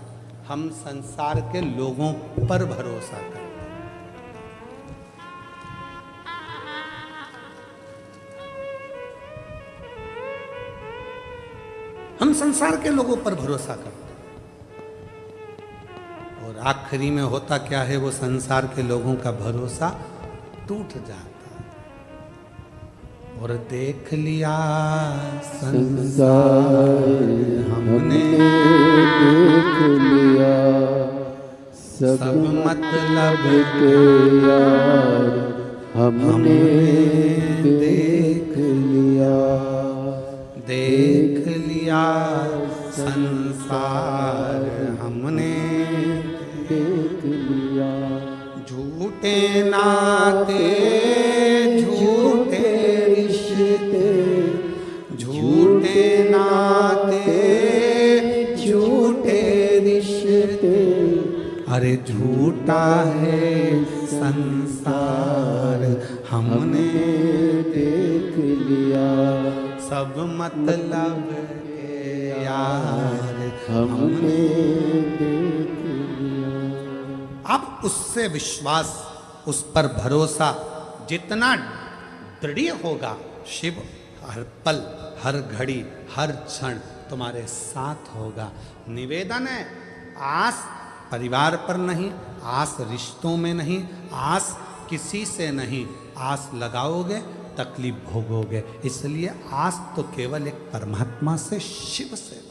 हम संसार के लोगों पर भरोसा करें। हम संसार के लोगों पर भरोसा करते हैं और आखिरी में होता क्या है, वो संसार के लोगों का भरोसा टूट जाता है। और देख लिया संसार हमने, देख लिया सब मतलब के यार हमने देख लिया। देख लिया संसार हमने, देख लिया झूठे नाते झूठे रिश्ते, झूठे नाते झूठे रिश्ते। अरे झूठा है संसार हमने देख लिया। सब मतलब के यार हमने देख लिया। अब उससे विश्वास, उस पर भरोसा जितना दृढ़ होगा, शिव हर पल हर घड़ी हर क्षण तुम्हारे साथ होगा। निवेदन है, आस परिवार पर नहीं, आस रिश्तों में नहीं, आस किसी से नहीं। आस लगाओगे तकलीफ भोगोगे। इसलिए आज तो केवल एक परमात्मा से, शिव से लगा।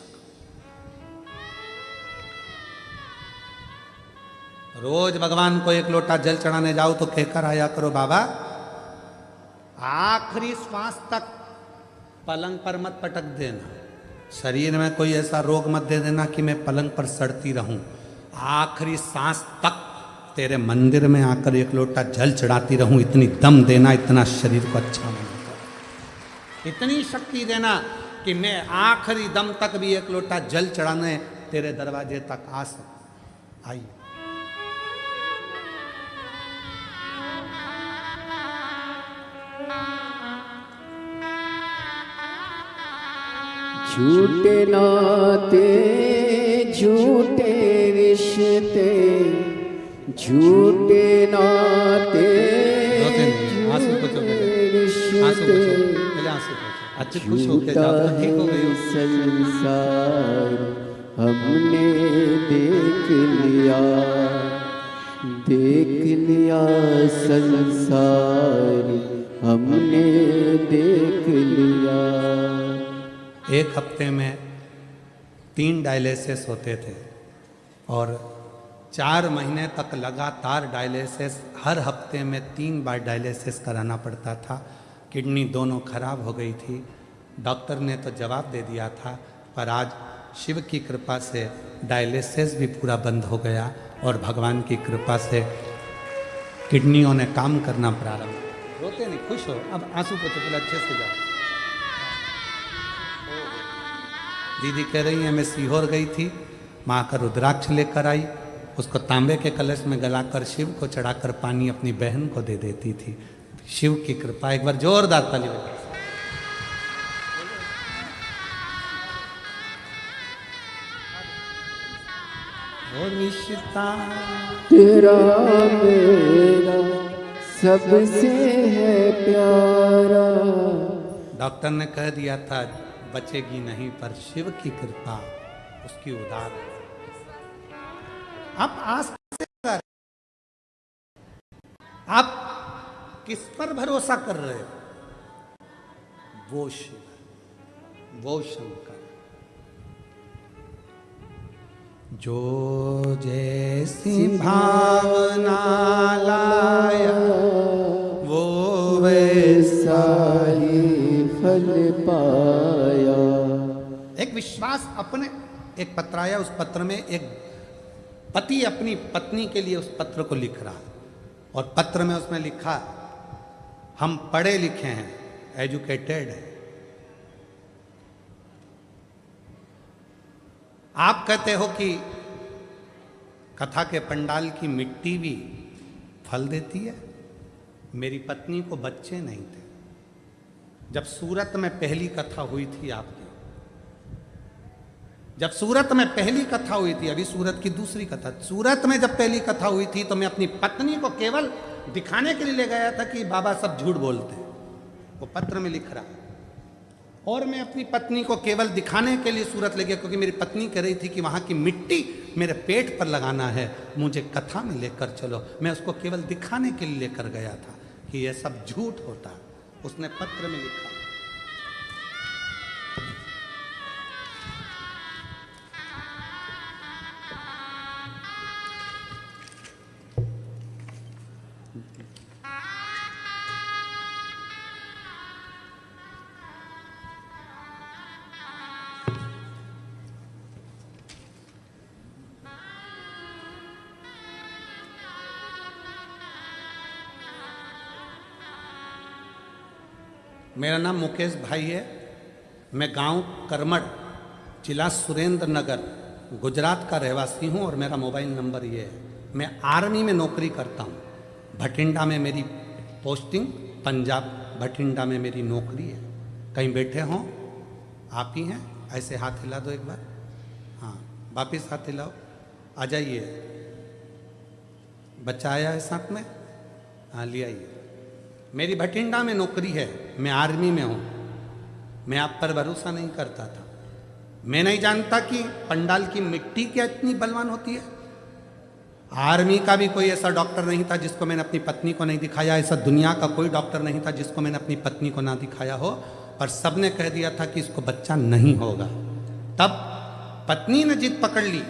रोज भगवान को एक लोटा जल चढ़ाने जाओ तो कहकर आया करो, बाबा आखिरी श्वास तक पलंग पर मत पटक देना, शरीर में कोई ऐसा रोग मत दे देना कि मैं पलंग पर सड़ती रहूं। आखिरी सांस तक तेरे मंदिर में आकर एक लोटा जल चढ़ाती रहूं, इतनी दम देना, इतना शरीर को अच्छा बनाना, इतनी शक्ति देना कि मैं आखिरी दम तक भी एक लोटा जल चढ़ाने तेरे दरवाजे तक आ सकूं। आइए। झूठे नाते झूठे रिश्ते, झूठे नाते रिश्ते, अच्छे खुश हो के जाओ, ठीक हो गई। संसार हमने देख लिया, देख लिया संसार हमने देख लिया। एक हफ्ते में 3 डायलिसिस होते थे और 4 महीने तक लगातार डायलिसिस, हर हफ्ते में 3 बार डायलिसिस कराना पड़ता था। किडनी दोनों खराब हो गई थी। डॉक्टर ने तो जवाब दे दिया था, पर आज शिव की कृपा से डायलिसिस भी पूरा बंद हो गया और भगवान की कृपा से किडनियों ने काम करना प्रारंभ। रोते नहीं, खुश हो, अब आंसू पोछो, पहले अच्छे से जाओ। दीदी कह रही है मैं सीहोर गई थी, माँ का रुद्राक्ष लेकर आई, उसको तांबे के कलश में गलाकर शिव को चढ़ाकर पानी अपनी बहन को दे देती थी। शिव की कृपा, एक बार जोरदार ताली बजाओ। वो रिश्ता तेरा मेरा सबसे है प्यारा। डॉक्टर ने कह दिया था बचेगी नहीं, पर शिव की कृपा उसकी उदार है। आप आस कैसे कर, आप किस पर भरोसा कर रहे हो? वो शिव, वो शंकर। जो जैसी भावना लाया वो वैसा ही फल पाया। एक विश्वास अपने, एक पत्र आया, उस पत्र में एक पति अपनी पत्नी के लिए उस पत्र को लिख रहा और पत्र में उसने लिखा, हम पढ़े लिखे हैं, एजुकेटेड हैं। आप कहते हो कि कथा के पंडाल की मिट्टी भी फल देती है। मेरी पत्नी को बच्चे नहीं थे जब सूरत में पहली कथा हुई थी आपकी, जब सूरत में पहली कथा हुई थी, अभी सूरत की दूसरी कथा, सूरत में जब पहली कथा हुई थी तो मैं अपनी पत्नी को केवल दिखाने के लिए ले गया था कि बाबा सब झूठ बोलते हैं, वो पत्र में लिख रहा। और मैं अपनी पत्नी को केवल दिखाने के लिए सूरत ले गया क्योंकि मेरी पत्नी कह रही थी कि वहाँ की मिट्टी मेरे पेट पर लगाना है, मुझे कथा में लेकर चलो। मैं उसको केवल दिखाने के लिए लेकर गया था कि यह सब झूठ होता है। उसने पत्र में लिखा, मेरा नाम मुकेश भाई है, मैं गांव करमड़, जिला सुरेंद्र नगर, गुजरात का रहवासी हूं और मेरा मोबाइल नंबर ये है। मैं आर्मी में नौकरी करता हूं, भटिंडा में मेरी पोस्टिंग, पंजाब भटिंडा में मेरी नौकरी है। कहीं बैठे हों, आप ही हैं, ऐसे हाथ हिला दो एक बार, हाँ वापिस हाथ हिलाओ, आ जाइए। बच्चा आया है साथ में, हाँ ले आइए। मेरी भटिंडा में नौकरी है, मैं आर्मी में हूँ। मैं आप पर भरोसा नहीं करता था, मैं नहीं जानता कि पंडाल की मिट्टी क्या इतनी बलवान होती है। आर्मी का भी कोई ऐसा डॉक्टर नहीं था जिसको मैंने अपनी पत्नी को नहीं दिखाया, ऐसा दुनिया का कोई डॉक्टर नहीं था जिसको मैंने अपनी पत्नी को ना दिखाया हो, पर सबने कह दिया था कि इसको बच्चा नहीं होगा। तब पत्नी ने जिद पकड़ ली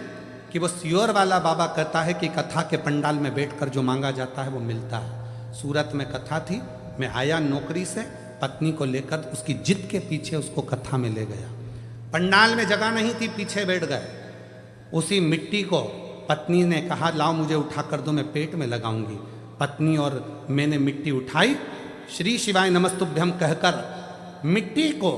कि वो सियोर वाला बाबा कहता है कि कथा के पंडाल में बैठकर जो मांगा जाता है वो मिलता है। सूरत में कथा थी, मैं आया नौकरी से, पत्नी को लेकर उसकी जिद के पीछे उसको कथा में ले गया। पंडाल में जगह नहीं थी, पीछे बैठ गए। उसी मिट्टी को पत्नी ने कहा लाओ मुझे उठा कर दो, मैं पेट में लगाऊंगी। पत्नी और मैंने मिट्टी उठाई, श्री शिवाय नमस्तुभ्यम कहकर मिट्टी को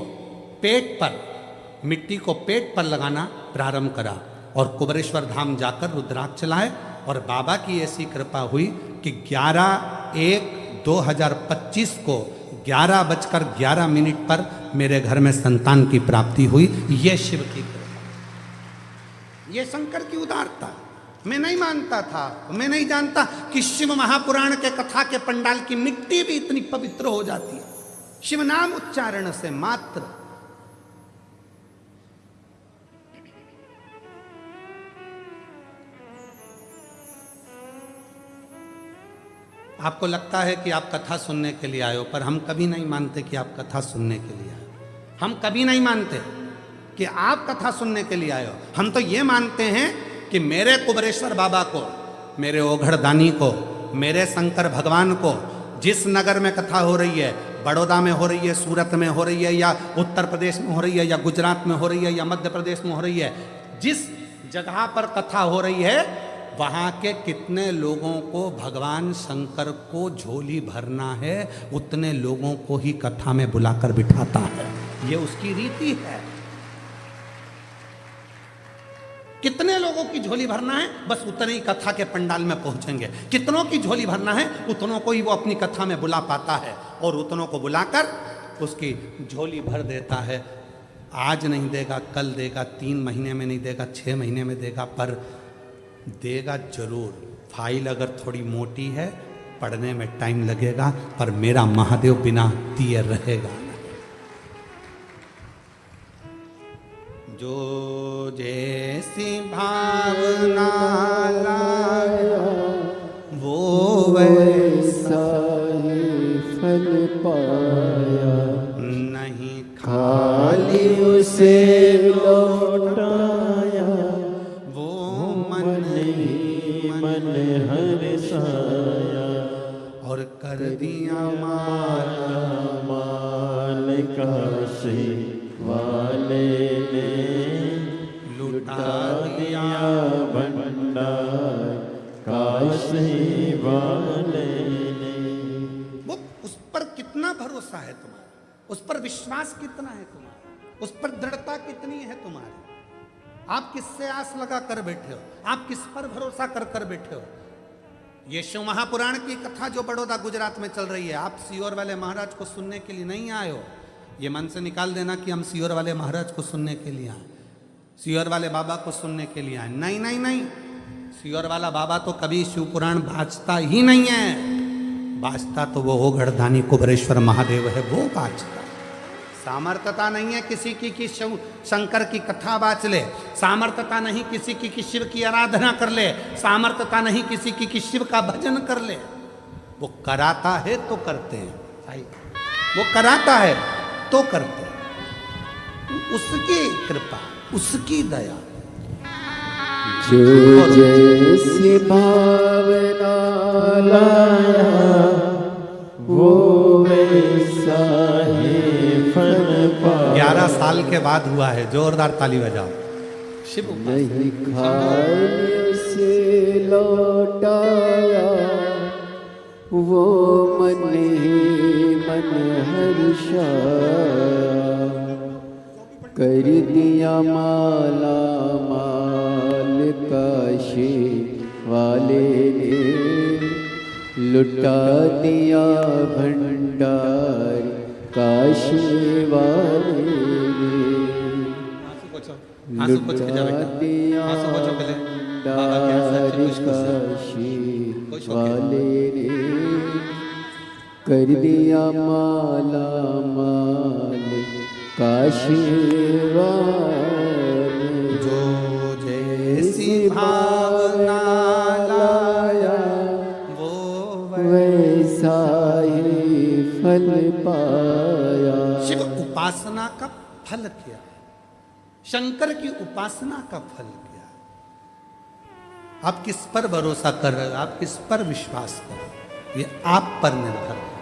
पेट पर लगाना प्रारंभ करा और कुबरेश्वर धाम जाकर रुद्राक्ष लाए। और बाबा की ऐसी कृपा हुई कि 11/1/2025 को 11:11 पर मेरे घर में संतान की प्राप्ति हुई। ये शिव की कृपा, ये शंकर की उदारता। मैं नहीं मानता था, मैं नहीं जानता कि शिव महापुराण के कथा के पंडाल की मिट्टी भी इतनी पवित्र हो जाती है शिव नाम उच्चारण से मात्र। आपको लगता है कि आप कथा सुनने के लिए आए हो, पर हम कभी नहीं मानते कि आप कथा सुनने के लिए आए हो। हम कभी नहीं मानते कि आप कथा सुनने के लिए आए हो। हम तो ये मानते हैं कि मेरे कुबरेश्वर बाबा को, मेरे ओघड़दानी को, मेरे शंकर भगवान को, जिस नगर में कथा हो रही है, बड़ौदा में हो रही है, सूरत में हो रही है, या उत्तर प्रदेश में हो रही है, या गुजरात में हो रही है, या मध्य प्रदेश में हो रही है, जिस जगह पर कथा हो रही है वहाँ के कितने लोगों को भगवान शंकर को झोली भरना है, उतने लोगों को ही कथा में बुलाकर बिठाता है। ये उसकी रीति है। कितने लोगों की झोली भरना है, बस उतने ही कथा के पंडाल में पहुंचेंगे। कितनों की झोली भरना है, उतनों को ही वो अपनी कथा में बुला पाता है और उतनों को बुलाकर उसकी झोली भर देता है। आज नहीं देगा, कल देगा, 3 महीने में नहीं देगा, 6 महीने में देगा, पर देगा जरूर। फाइल अगर थोड़ी मोटी है, पढ़ने में टाइम लगेगा, पर मेरा महादेव बिना दिए रहेगा। जो जैसी भावना लाया वो वैसा ही फल पाया, नहीं खाली उसे लौटाया, वो मन ही मन हर्षाया, और कर दिया माला माल काशी वाले ने लुटा दिया भंडार काशी वाले ने। वो उस पर कितना भरोसा है तुम्हारा, उस पर विश्वास कितना है तुम्हारा, उस पर दृढ़ता कितनी है तुम्हारी। आप किससे आस लगा कर बैठे हो, आप किस पर भरोसा कर कर बैठे हो। ये शिव महापुराण की कथा जो बड़ौदा गुजरात में चल रही है, आप सियोर वाले महाराज को सुनने के लिए नहीं आए हो। ये मन से निकाल देना कि हम सियोर वाले महाराज को सुनने के लिए आए, सियोर वाले बाबा को सुनने के लिए आए। नहीं नहीं नहीं, सियोर वाला बाबा तो कभी शिव पुराण बाजता ही नहीं है। बाजता तो वो ओघड़दानी कुबरेश्वर महादेव है, वो बाजता। सामर्थ्यता नहीं है किसी की कि शिव शंकर की कथा बाच ले, सामर्थ्यता नहीं किसी की कि शिव की आराधना कर ले, सामर्थ्यता नहीं किसी की कि शिव का भजन कर ले। वो कराता है तो करते हैं भाई, वो कराता है तो करते हैं, उसकी कृपा, उसकी दया। जो जैसी भावना लाया वो वैसा ही फल पाया। 11 साल के बाद हुआ है, जोरदार ताली बजाओ। शिव नहीं खाली उसे लौटाया, वो मन ही मन हर्षाया, कर दिया माला माल काशी वाले ने, लुटा दिया भंडार काशी वाले ने, लुटा दिया भंडार काशी वाले ने, कर दिया माला माल काशी वाले। जो जैसी भावना ला पाया। शिव उपासना का फल क्या? शंकर की उपासना का फल क्या? आप किस पर भरोसा कर रहे हो? आप किस पर विश्वास कर रहे हो? ये आप पर निर्भर है।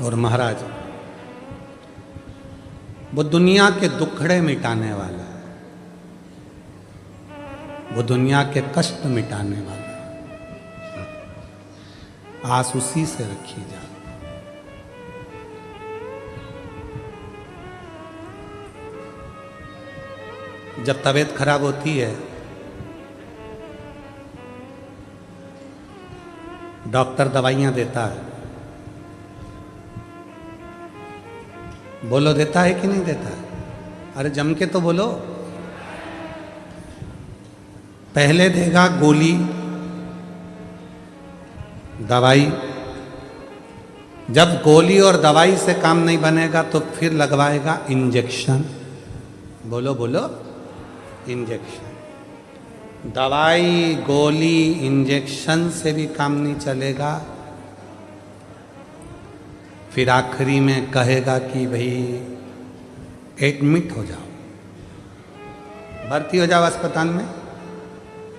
और महाराज वो दुनिया के दुखड़े मिटाने वाला है, वो दुनिया के कष्ट मिटाने वाला है। आस उसी से रखी जा। जब तबीयत खराब होती है, डॉक्टर दवाइयां देता है, बोलो देता है कि नहीं देता है? अरे जम के तो बोलो। पहले देगा गोली दवाई, जब गोली और दवाई से काम नहीं बनेगा तो फिर लगवाएगा इंजेक्शन। बोलो बोलो, इंजेक्शन। दवाई गोली इंजेक्शन से भी काम नहीं चलेगा, फिर आखिरी में कहेगा कि भाई एडमिट हो जाओ, भर्ती हो जाओ अस्पताल में,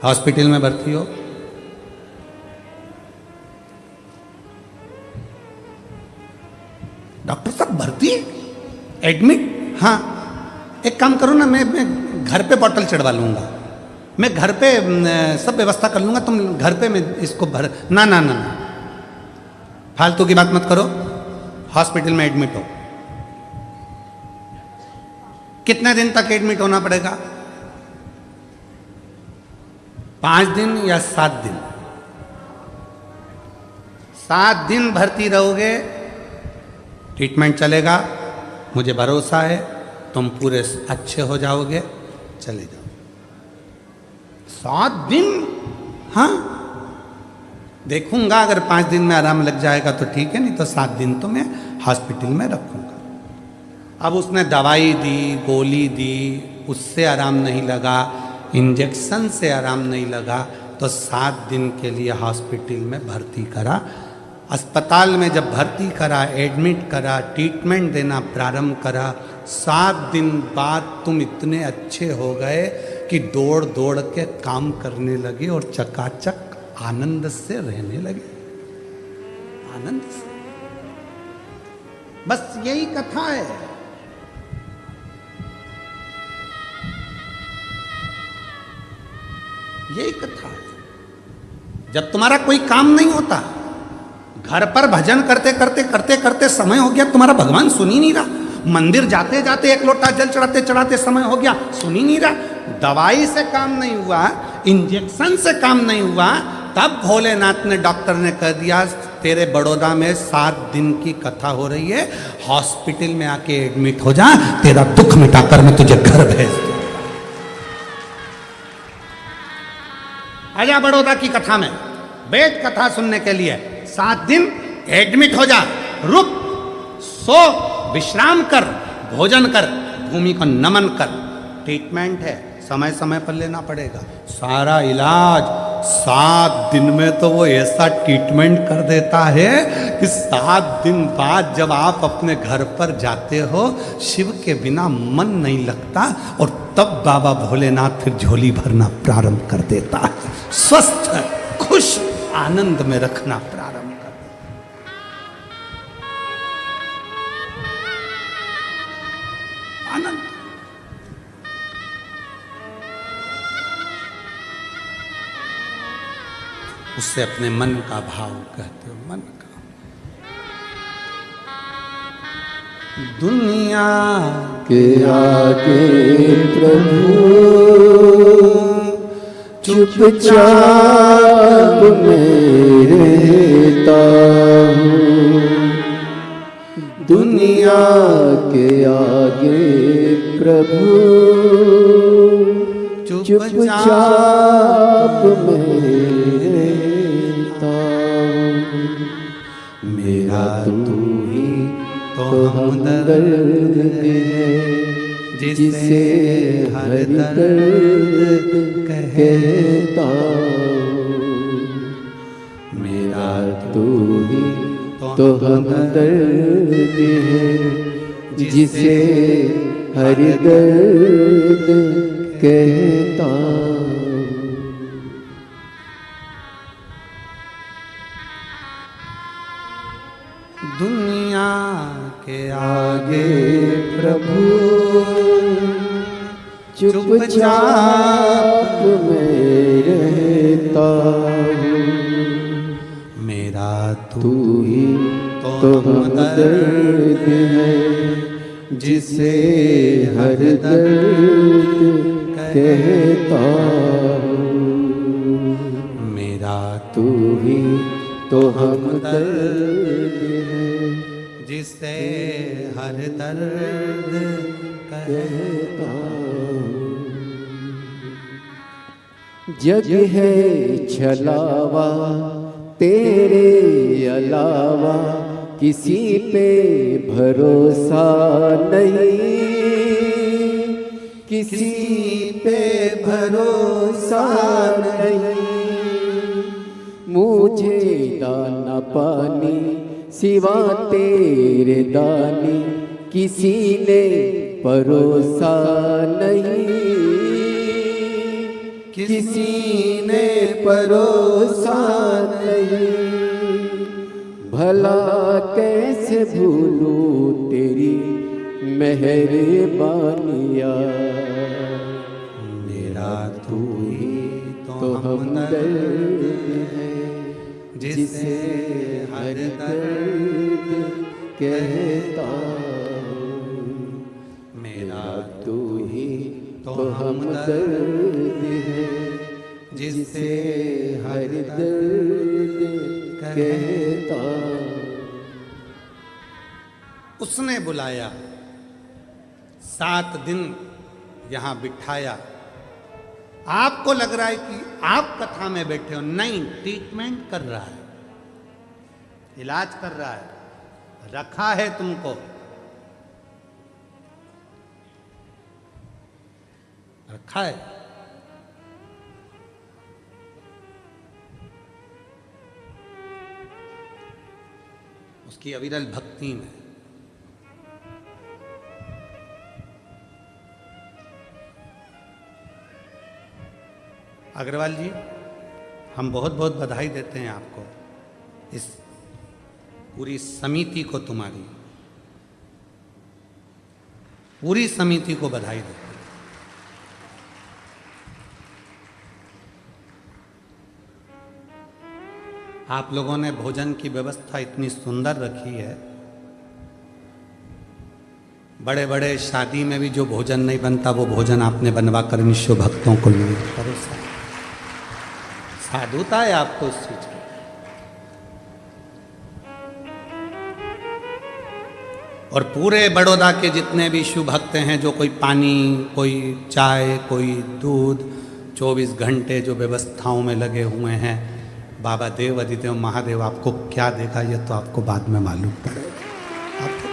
हॉस्पिटल में भर्ती हो। डॉक्टर साहब भर्ती एडमिट? हाँ, एक काम करो ना, मैं घर पे बॉटल चढ़वा लूंगा, मैं घर पे सब व्यवस्था कर लूंगा, तुम घर पे मैं इसको भर। ना ना ना, फालतू की बात मत करो, हॉस्पिटल में एडमिट हो। कितने दिन तक एडमिट होना पड़ेगा? 5 दिन या 7 दिन? 7 दिन भर्ती रहोगे, ट्रीटमेंट चलेगा, मुझे भरोसा है तुम पूरे अच्छे हो जाओगे, चले जाओ। 7 दिन? हाँ, देखूंगा, अगर 5 दिन में आराम लग जाएगा तो ठीक है, नहीं तो 7 दिन तो मैं हॉस्पिटल में रखूंगा। अब उसने दवाई दी, गोली दी, उससे आराम नहीं लगा, इंजेक्शन से आराम नहीं लगा, तो 7 दिन के लिए हॉस्पिटल में भर्ती करा। अस्पताल में जब भर्ती करा, एडमिट करा, ट्रीटमेंट देना प्रारंभ करा, 7 दिन बाद तुम इतने अच्छे हो गए कि दौड़ दौड़ के काम करने लगे और चकाचक आनंद से रहने लगे, आनंद से। बस यही कथा है। यही कथा है। जब तुम्हारा कोई काम नहीं होता, घर पर भजन करते करते करते करते समय हो गया, तुम्हारा भगवान सुन ही नहीं रहा। मंदिर जाते जाते एक लोटा जल चढ़ाते चढ़ाते समय हो गया, सुन ही नहीं रहा। दवाई से काम नहीं हुआ, इंजेक्शन से काम नहीं हुआ, तब भोलेनाथ ने, डॉक्टर ने कह दिया तेरे बड़ौदा में 7 दिन की कथा हो रही है, हॉस्पिटल में आके एडमिट हो जा, तेरा दुख मिटाकर मैं तुझे घर भेज दूंगा। आजा बड़ौदा की कथा में, वेद कथा सुनने के लिए। 7 दिन एडमिट हो जा, रुक, सो, विश्राम कर, भोजन कर, भूमि को नमन कर। ट्रीटमेंट है, समय समय पर लेना पड़ेगा, सारा इलाज 7 दिन में तो वो ऐसा ट्रीटमेंट कर देता है कि 7 दिन बाद जब आप अपने घर पर जाते हो, शिव के बिना मन नहीं लगता, और तब बाबा भोलेनाथ फिर झोली भरना प्रारंभ कर देता है, स्वस्थ खुश आनंद में रखना प्रारंभ कर देता है। आनंद। उससे अपने मन का भाव कहते हो, मन का। दुनिया के आगे प्रभु चुपचाप मैं रहता हूँ, दुनिया के आगे प्रभु चुपचाप मैं रहता हूँ। मेरा तू ही तो हमदर्द है, जिसे हर दर्द कहता हूँ। मेरा तू ही तो हमदर्द है, जिसे हर दर्द कहता हूँ। दुनिया के आगे प्रभु चुपचाप मैं रहता हूँ। मेरा तू ही तो हमदर्द है, जिसे हर दर्द कहता हूँ। मेरा तू ही तो हमदर्द है, जिसे हर दर्द कहता हूँ। जग है छलावा तेरे अलावा, किसी पे भरोसा नहीं, किसी पे भरोसा नहीं। मुझे दाना पानी सिवा तेरे दानी, किसी ने परोसा नहीं, किसी ने परोसा नहीं। भला कैसे भूलूं तेरी मेहरबानिया। मेरा तू ही तो हमदर्द है, जिसे हर दर्द कहता हूँ। मेरा तू ही तो हमदर्द है, जिसे हर दर्द कहता हूँ। उसने बुलाया, 7 दिन यहां बिठाया। आपको लग रहा है कि आप कथा में बैठे हो, नहीं, ट्रीटमेंट कर रहा है, इलाज कर रहा है, रखा है तुमको। रखा है। उसकी अविरल भक्ति में। अग्रवाल जी, हम बहुत बहुत बधाई देते हैं आपको, इस पूरी समिति को, तुम्हारी पूरी समिति को बधाई देते हैं। आप लोगों ने भोजन की व्यवस्था इतनी सुंदर रखी है। बड़े बड़े शादी में भी जो भोजन नहीं बनता वो भोजन आपने बनवा कर निश्चय भक्तों को लिए परोसा। साधुता है आपको उस चीज की। और पूरे बड़ौदा के जितने भी शिव भक्त हैं, जो कोई पानी, कोई चाय, कोई दूध, 24 घंटे जो व्यवस्थाओं में लगे हुए हैं, बाबा देव अधिदेव महादेव आपको क्या देगा ये तो आपको बाद में मालूम पड़ेगा। आपको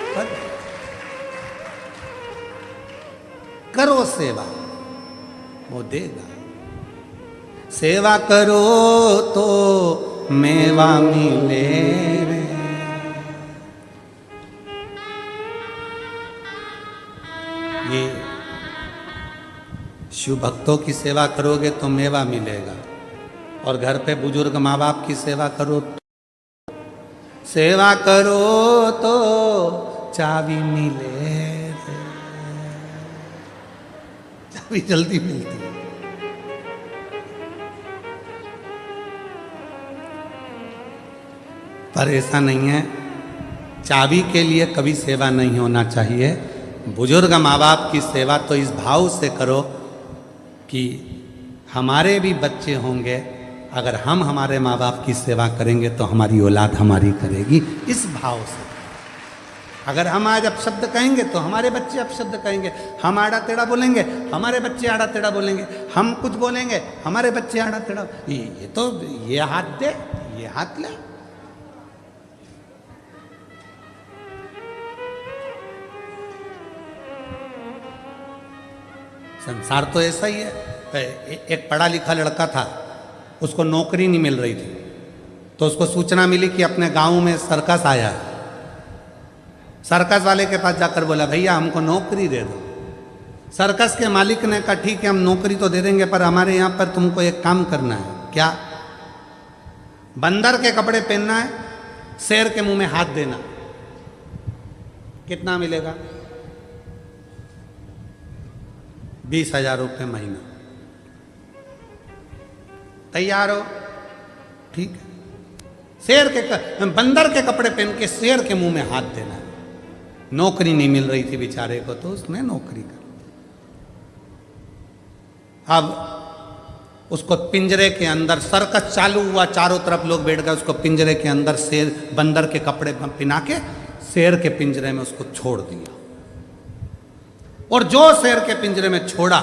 करो सेवा, वो देगा। सेवा करो तो मेवा मिले रे। ये शिव भक्तों की सेवा करोगे तो मेवा मिलेगा, और घर पे बुजुर्ग माँ बाप की सेवा करो तो चाबी मिले रे। चाबी जल्दी मिलती है। पर ऐसा नहीं है, चाबी के लिए कभी सेवा नहीं होना चाहिए। बुजुर्ग माँ बाप की सेवा तो इस भाव से करो कि हमारे भी बच्चे होंगे, अगर हम हमारे माँ बाप की सेवा करेंगे तो हमारी औलाद हमारी करेगी, इस भाव से। अगर हम आज अपशब्द कहेंगे तो हमारे बच्चे अपशब्द कहेंगे, हम आड़ा टेढ़ा बोलेंगे हमारे बच्चे आड़ा टेढ़ा बोलेंगे, हम कुछ बोलेंगे हमारे बच्चे आड़ा टेढ़ा। ये तो ये हाथ दे, ये हाथ ले। संसार तो ऐसा ही है। एक पढ़ा लिखा लड़का था, उसको नौकरी नहीं मिल रही थी, तो उसको सूचना मिली कि अपने गांव में सर्कस आया है। सर्कस वाले के पास जाकर बोला, भैया हमको नौकरी दे दो। सर्कस के मालिक ने कहा, ठीक है हम नौकरी तो दे देंगे, पर हमारे यहाँ पर तुमको एक काम करना है। क्या? बंदर के कपड़े पहनना है, शेर के मुंह में हाथ देना। कितना मिलेगा? 20,000 रुपये महीना। तैयार हो? ठीक है। बंदर के कपड़े पहन के शेर के मुंह में हाथ देना। नौकरी नहीं मिल रही थी बेचारे को, तो उसने नौकरी कर। अब उसको पिंजरे के अंदर, सर्कस चालू हुआ, चारों तरफ लोग बैठ गए, उसको पिंजरे के अंदर शेर, बंदर के कपड़े पहना के शेर के पिंजरे में उसको छोड़ दिया। और जो शेर के पिंजरे में छोड़ा,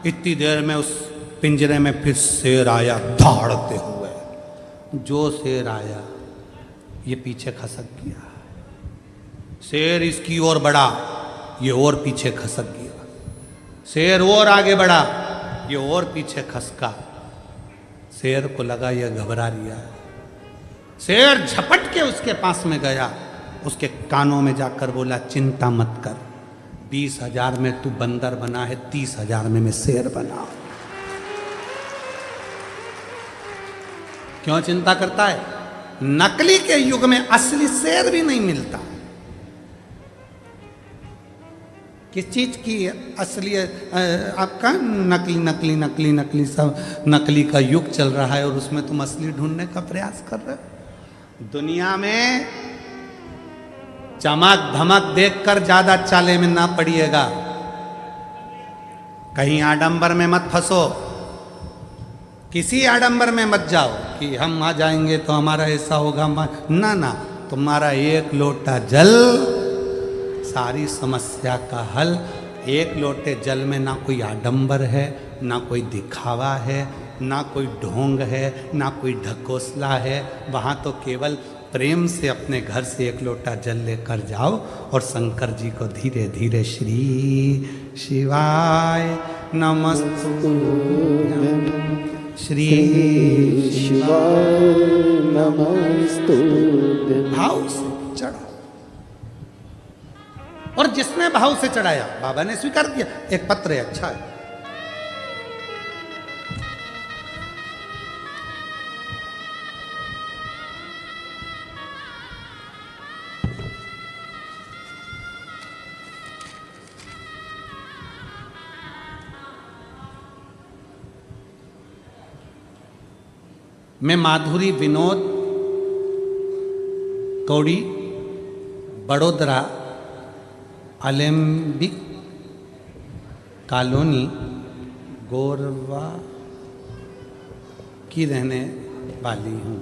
इतनी देर में उस पिंजरे में फिर शेर आया दौड़ते हुए। जो शेर आया, ये पीछे खसक गया। शेर इसकी ओर बढ़ा, ये और पीछे खसक गया। शेर और आगे बढ़ा, ये और पीछे खसका। शेर को लगा ये घबरा रिया है। शेर झपट के उसके पास में गया, उसके कानों में जाकर बोला, चिंता मत कर, 20,000 में तू बंदर बना है, 30,000 में मैं शेर बना। क्यों चिंता करता है? नकली के युग में असली शेर भी नहीं मिलता। किस चीज की असली? आपका नकली नकली नकली नकली, सब नकली का युग चल रहा है और उसमें तुम असली ढूंढने का प्रयास कर रहे हो। दुनिया में चमक धमक देखकर ज्यादा चाले में ना पड़िएगा। कहीं आडंबर में मत फंसो, किसी आडंबर में मत जाओ कि हम आ जाएंगे तो हमारा ऐसा होगा। ना ना, तुम्हारा एक लोटा जल सारी समस्या का हल। एक लोटे जल में ना कोई आडंबर है, ना कोई दिखावा है, ना कोई ढोंग है, ना कोई ढकोसला है। वहाँ तो केवल प्रेम से अपने घर से एक लोटा जल लेकर जाओ और शंकर जी को धीरे धीरे श्री शिवाय नमस्तुभ्यं, श्री शिवाय नमस्तुभ्यं भाव से चढ़ाओ। और जिसने भाव से चढ़ाया, बाबा ने स्वीकार किया। एक पत्र है, अच्छा है। मैं माधुरी विनोद कौड़ी, बड़ोदरा, अलेम्बिक कॉलोनी, गोरवा की रहने वाली हूँ।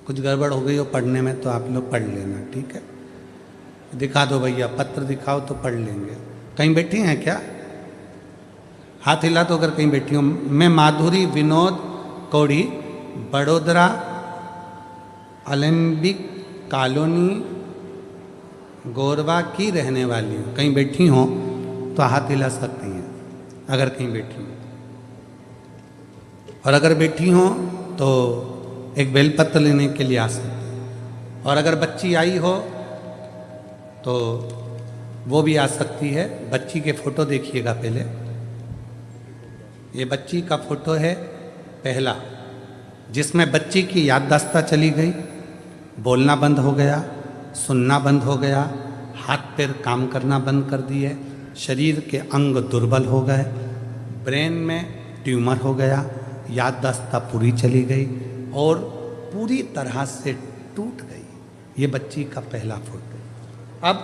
कुछ गड़बड़ हो गई हो पढ़ने में तो आप लोग पढ़ लेना, ठीक है? दिखा दो भैया, पत्र दिखाओ तो पढ़ लेंगे। कहीं बैठी हैं क्या? हाथ हिला तो अगर कहीं बैठी हो। मैं माधुरी विनोद कौड़ी, बड़ोदरा, अलेम्बिक कॉलोनी, गोरवा की रहने वाली हूँ। कहीं बैठी हो तो हाथ हिला सकती हैं अगर कहीं बैठी हो। और अगर बैठी हो तो एक बेलपत्र लेने के लिए आ सकते हैं। और अगर बच्ची आई हो तो वो भी आ सकती है। बच्ची के फोटो देखिएगा पहले। ये बच्ची का फोटो है पहला, जिसमें बच्ची की याददाश्त चली गई, बोलना बंद हो गया, सुनना बंद हो गया, हाथ पैर काम करना बंद कर दिए, शरीर के अंग दुर्बल हो गए, ब्रेन में ट्यूमर हो गया, याददाश्त पूरी चली गई और पूरी तरह से टूट गई। ये बच्ची का पहला फोटो। अब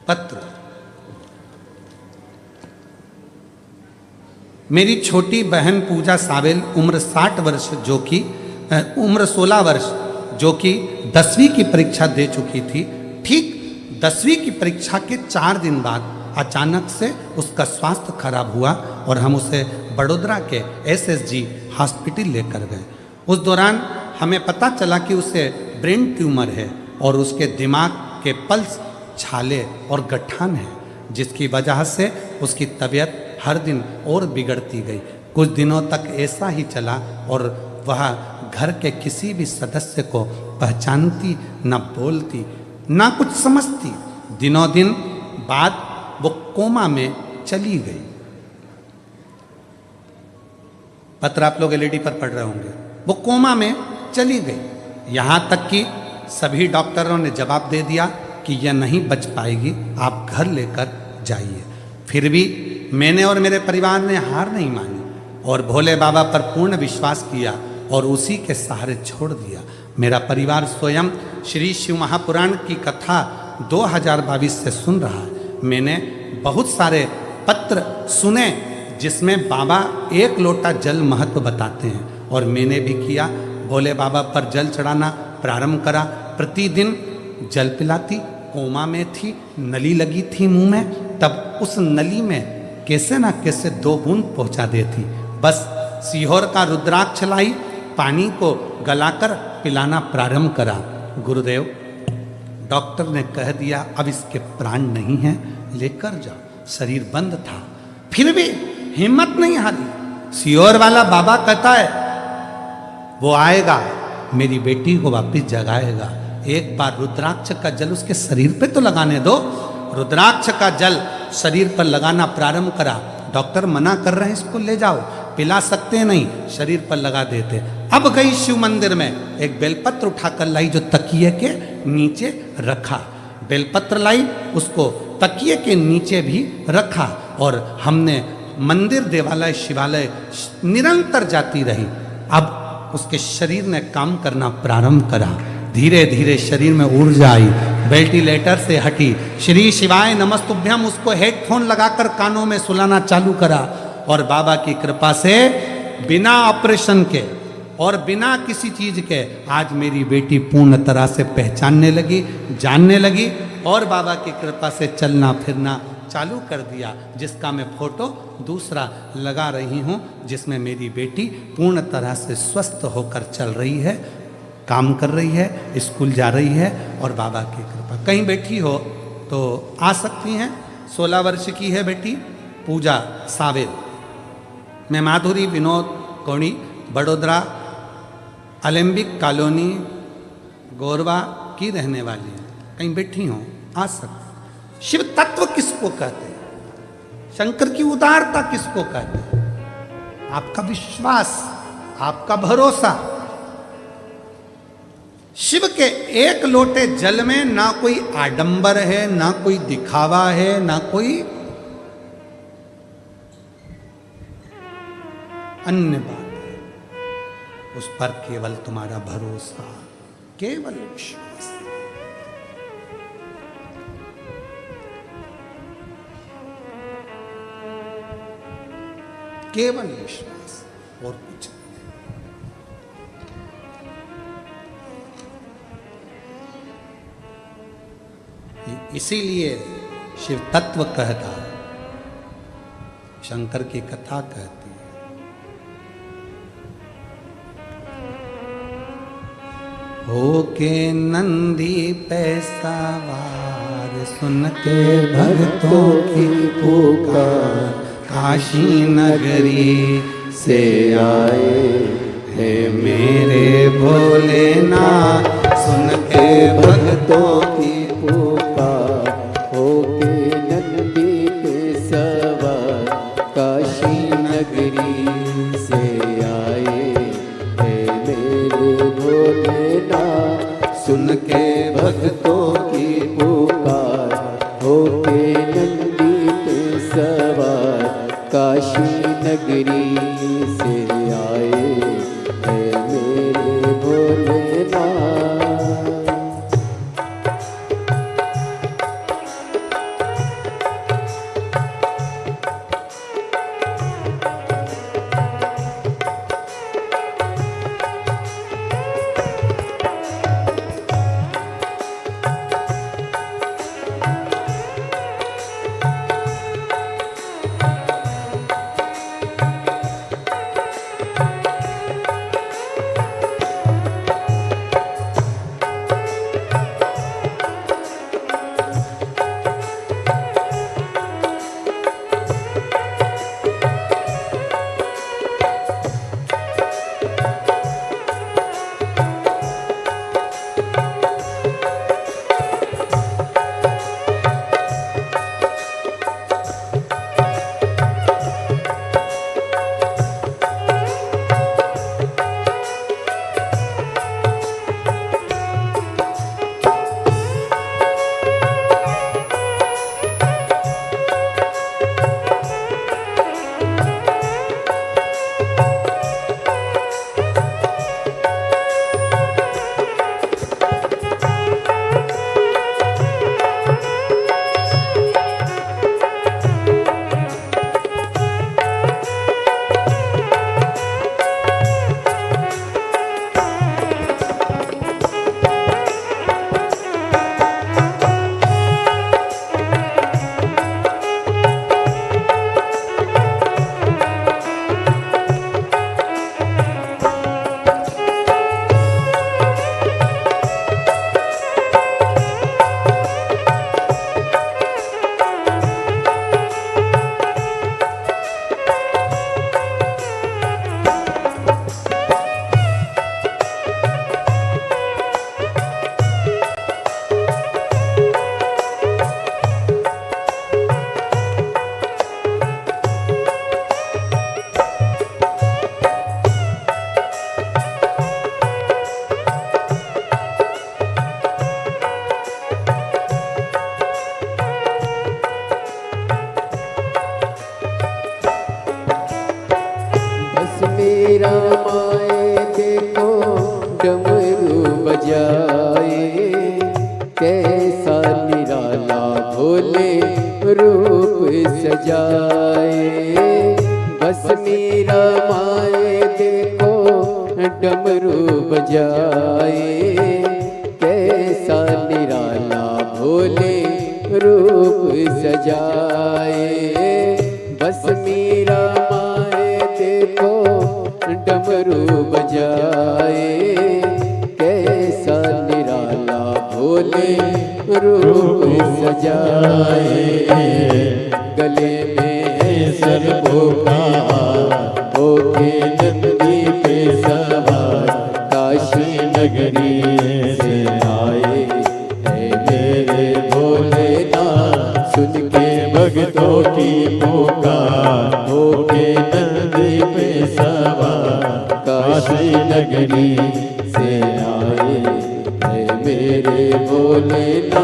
पत्र। मेरी छोटी बहन पूजा सावेल, उम्र 60 वर्ष, जो कि उम्र 16 वर्ष, जो कि 10वीं की परीक्षा दे चुकी थी। ठीक 10वीं की परीक्षा के 4 दिन बाद अचानक से उसका स्वास्थ्य खराब हुआ और हम उसे बड़ोदरा के SSG हॉस्पिटल लेकर गए। उस दौरान हमें पता चला कि उसे ब्रेन ट्यूमर है और उसके दिमाग के पल्स छाले और गठान है, जिसकी वजह से उसकी तबीयत हर दिन और बिगड़ती गई। कुछ दिनों तक ऐसा ही चला और वह घर के किसी भी सदस्य को पहचानती, न बोलती, न कुछ समझती। दिनों दिन बाद वो कोमा में चली गई। पत्र आप लोग एलईडी पर पढ़ रहे होंगे। वो कोमा में चली गई। यहाँ तक कि सभी डॉक्टरों ने जवाब दे दिया कि यह नहीं बच पाएगी, आप घर लेकर जाइए। फिर भी मैंने और मेरे परिवार ने हार नहीं मानी और भोले बाबा पर पूर्ण विश्वास किया और उसी के सहारे छोड़ दिया। मेरा परिवार स्वयं श्री शिव महापुराण की कथा 2022 से सुन रहा है। मैंने बहुत सारे पत्र सुने जिसमें बाबा एक लोटा जल महत्व बताते हैं और मैंने भी किया। भोले बाबा पर जल चढ़ाना प्रारंभ करा। प्रतिदिन जल पिलाती। कोमा में थी, नली लगी थी मुंह में, तब उस नली में कैसे ना कैसे 2 बूंद पहुंचा देती। बस सीहोर का रुद्राक्ष लाई, पानी को गलाकर पिलाना प्रारंभ करा। गुरुदेव, डॉक्टर ने कह दिया अब इसके प्राण नहीं हैं, लेकर जाओ। शरीर बंद था, फिर भी हिम्मत नहीं हारी। सीहोर वाला बाबा कहता है वो आएगा, मेरी बेटी को वापस जगाएगा। एक बार रुद्राक्ष का जल उसके शरीर पे तो लगाने दो। रुद्राक्ष का जल शरीर पर लगाना प्रारंभ करा। डॉक्टर मना कर रहे हैं इसको ले जाओ, पिला सकते नहीं, शरीर पर लगा देते। अब गई शिव मंदिर में, एक बेलपत्र उठाकर लाई जो तकिए के नीचे रखा। बेलपत्र लाई, उसको तकिए के नीचे भी रखा और हमने मंदिर, देवालय, शिवालय निरंतर जाती रही। अब उसके शरीर ने काम करना प्रारंभ करा। धीरे धीरे शरीर में ऊर्जा आई, वेंटिलेटर से हटी। श्री शिवाय नमस्तुभ्यम उसको हेडफोन लगाकर कानों में सुलाना चालू करा और बाबा की कृपा से बिना ऑपरेशन के और बिना किसी चीज के आज मेरी बेटी पूर्ण तरह से पहचानने लगी, जानने लगी और बाबा की कृपा से चलना फिरना चालू कर दिया, जिसका मैं फोटो दूसरा लगा रही हूँ, जिसमें मेरी बेटी पूर्ण तरह से स्वस्थ होकर चल रही है, काम कर रही है, स्कूल जा रही है और बाबा की कृपा। कहीं बैठी हो तो आ सकती हैं। 16 वर्ष की है बेटी पूजा सावेद। मैं माधुरी विनोद कोणी, बड़ोदरा अलेम्बिक कॉलोनी गोरवा की रहने वाली है। कहीं बैठी हो, आ सकती। शिव तत्व किसको कहते हैं? शंकर की उदारता किसको कहते हैं? आपका विश्वास, आपका भरोसा। शिव के एक लोटे जल में ना कोई आडंबर है, ना कोई दिखावा है, ना कोई अन्य बात है। उस पर केवल तुम्हारा भरोसा, केवल विश्वास। केवल विश्वास और कुछ नहीं। इसीलिए शिव तत्व कहता है, शंकर की कथा कहती है। होके नंदी पे सवार, सुन के भक्तों की पुकार, काशी नगरी से आए हैं मेरे भोलेनाथ। सुन के भक्तों की पुकार, होके नंदी पे सवार, काशी नगरी से आए हैं मेरे भोलेनाथ। सुन के भक्तों की पुकार, होके नंदी पे सवार, काशी नगरी से आए हैं मेरे भोलेनाथ। रमाए देखो डमरू बजाए, कैसा निराला भोले रूप सजाए। बस मेरा माए देखो डमरू बजाए, कैसा निराला भोले रूप सजाए। बस मेरा माए देखो डमरू बजाए, कैसा निराला भोले रूप सजाए। गले में सर्पों का होके नंदी पे सवार, काशी नगरी से आए है मेरे भोलेनाथ। सुन के भक्तों की पुकार, होके नंदी पे सवार, काशी नगरी से आए है मेरे भोलेनाथ।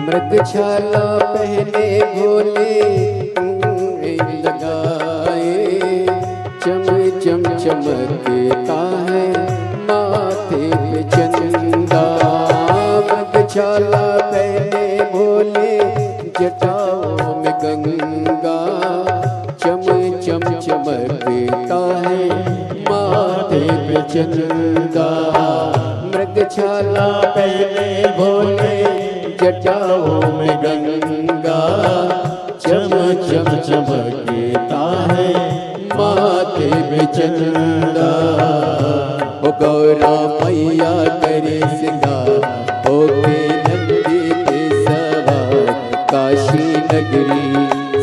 मृगछाला पहने भोले लगाए, चम चम चमकता है माथे पे चंदा। मृगछाला पहने भोले जटाओं में गंगा, चम चम चमकता है माथे पे चंदा। मृगछाला पहने भोले जटाओं में गंगा, चम चम चमकता है माथे पे चंदा। ओ गौरा मैया करे सिंगार, होके नंदी पे सवार, काशी नगरी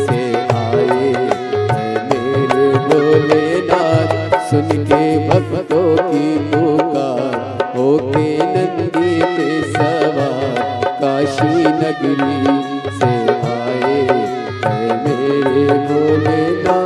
से आए है मेरे भोलेनाथ। सुन के भक्तों की पुकार, होके नंदी पे सवार, काशी नगरी से आए है मेरे भोलेनाथ।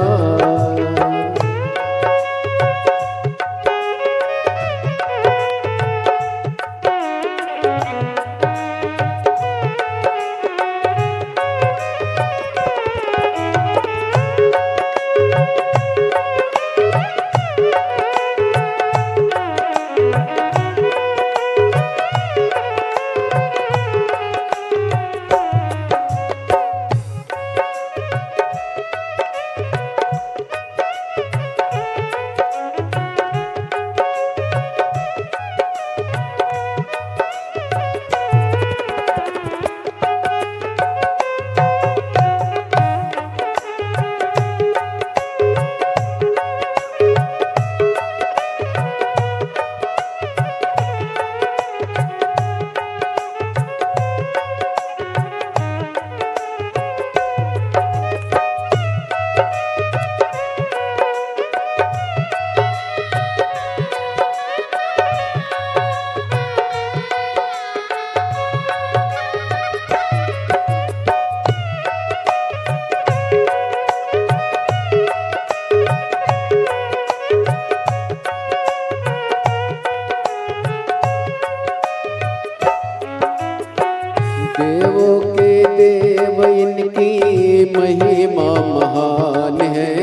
महिमा महान है,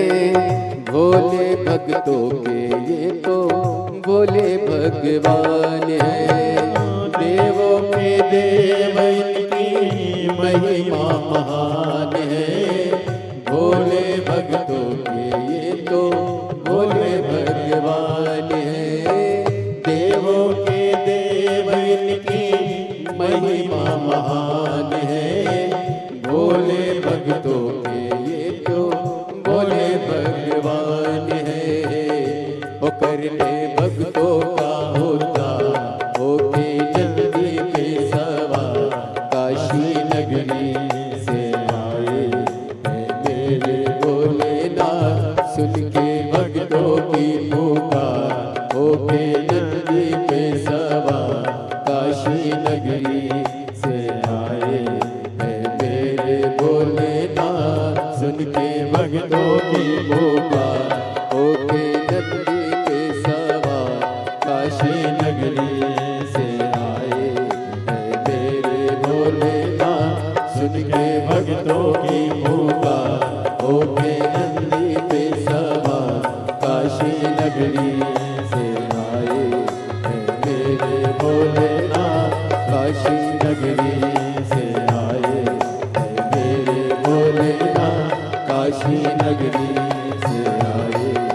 भोले भक्तों के ये तो भोले भगवान है। देवों के देव इनकी महिमा महान है, भोले भक्तों के ये तो भोले भगवान है। देवों के देव इनकी महिमा महान है, भोले भक्तों के ये तो भोले भगवान है। वो करने भक्तों का होता होके जल्दी पे सवार, काशी नगरी से आए हैं मेरे भोलेनाथ। सुन के भक्तों की पुकार, होके जल्दी पे सवार, काशी नगरी से आए हैं मेरे भोलेनाथ। सुन के भक्तों की पुकार, होके जल्दी पे सवार, काशी नगरी से आए हैं मेरे भोलेनाथ। सुन के भक्तों की पुकार, होके जल्दी पे सवार, काशी नगरी से आए हैं मेरे भोलेनाथ। काशी नगरी से आए हैं मेरे भोलेनाथ, काशी नगरी से आए हैं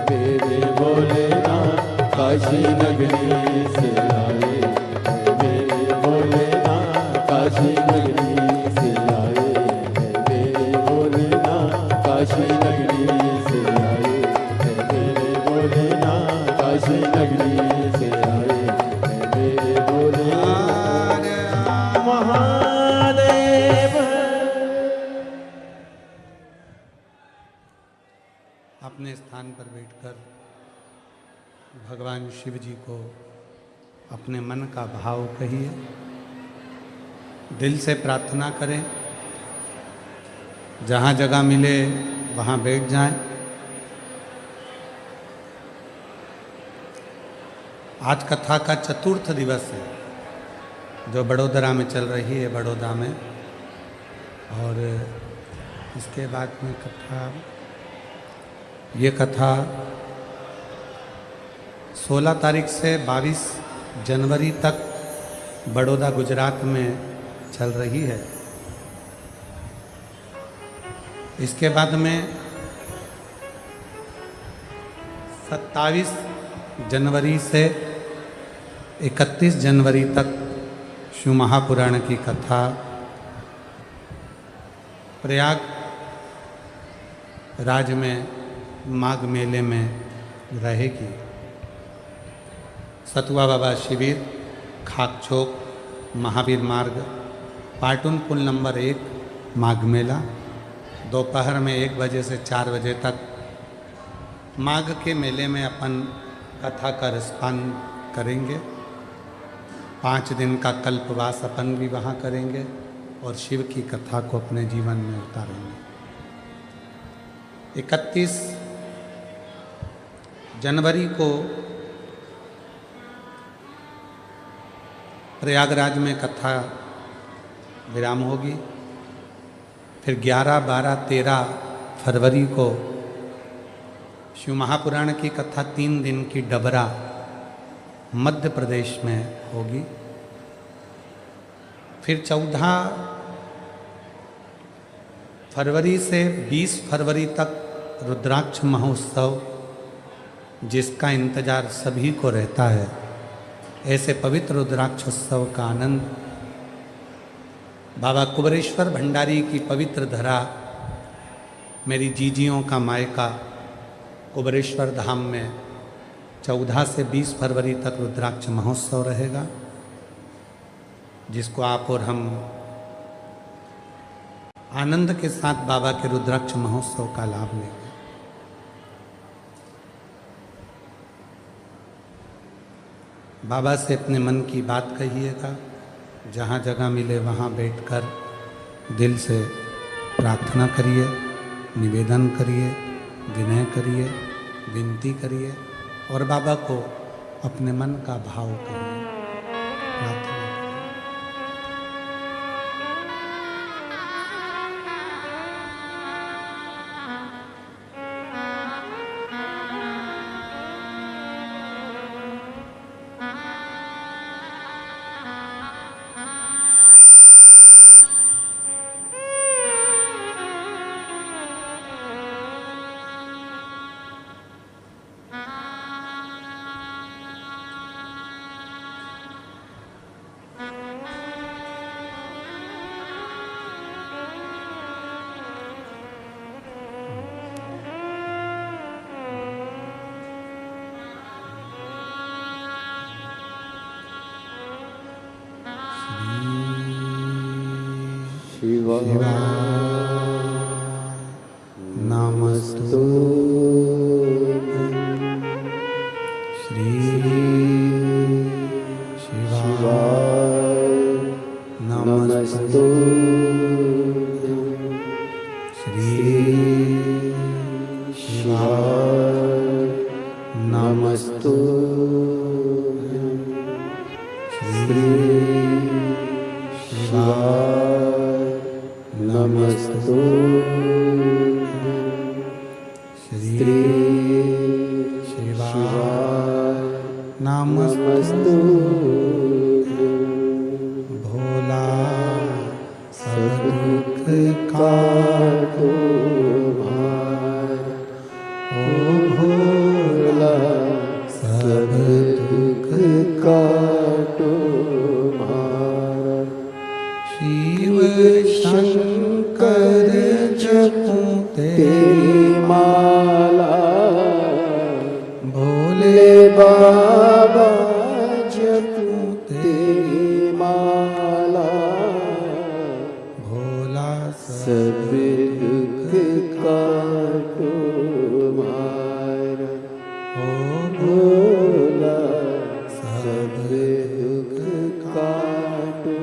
मेरे भोलेनाथ। काशी नगरी से आए हैं मेरे भोलेनाथ, काशी नगरी से आए हैं मेरे भोलेनाथ। काशी नगरी से आए हैं मेरे भोलेनाथ, काशी नगरी से आए हैं मेरे भोलेनाथ। महादेव। अपने स्थान पर बैठकर भगवान शिव जी को अपने मन का भाव कहिए, दिल से प्रार्थना करें। जहाँ जगह मिले वहाँ बैठ जाएं। आज कथा का चतुर्थ दिवस है जो बड़ोदरा में चल रही है, बड़ौदा में। और इसके बाद में ये कथा 16 तारीख से 22 जनवरी तक बड़ौदा गुजरात में चल रही है। इसके बाद में 27 जनवरी से 31 जनवरी तक शिव महापुराण की कथा प्रयाग राज में माघ मेले में रहेगी। सतुआ बाबा शिविर, खाकचौक, महावीर मार्ग, पाटुन पुल नंबर 1, माघ मेला। दोपहर में 1 बजे से 4 बजे तक माघ के मेले में अपन कथा का रसपान करेंगे। 5 दिन का कल्पवास अपन भी वहाँ करेंगे और शिव की कथा को अपने जीवन में उतारेंगे। 31 जनवरी को प्रयागराज में कथा विराम होगी। फिर 11, 12, 13 फरवरी को शिव महापुराण की कथा 3 दिन की डबरा मध्य प्रदेश में होगी। फिर 14 फरवरी से 20 फरवरी तक रुद्राक्ष महोत्सव, जिसका इंतजार सभी को रहता है। ऐसे पवित्र रुद्राक्षोत्सव का आनंद बाबा कुबरेश्वर भंडारी की पवित्र धरा, मेरी जीजियों का मायका कुबरेश्वर धाम में 14 से 20 फरवरी तक रुद्राक्ष महोत्सव रहेगा, जिसको आप और हम आनंद के साथ बाबा के रुद्राक्ष महोत्सव का लाभ लेंगे। बाबा से अपने मन की बात कहिएगा। जहाँ जगह मिले वहाँ बैठकर दिल से प्रार्थना करिए, निवेदन करिए, विनय करिए, विनती करिए और बाबा को अपने मन का भाव करिए, प्रार्थना। शिवाय नमस्तु श्री शिवाय नमस्तु श्री शिवाय नमस्तु श्री शिवाय नमस्तु श्री शिवाय नमस्तु भोला सब दुख काटो ओ भोला सब दुख काटो शिव शंकर जपूं तेरी माला भोले बाबा जपूं तेरी माला भोला सब दुख काटो मारा ओ भोला सब दुख काटो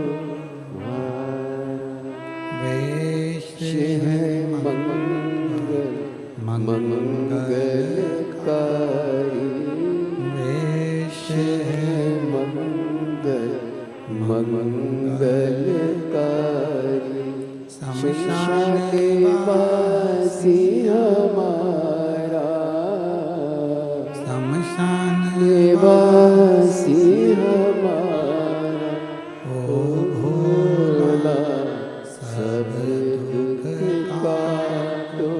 मारा वेश है मंगल मंगलकारी वेश है मंगल मंगलकारी शमशान वासी हमारा शमशान वासी हमारा ओ भोला सब दुख काटो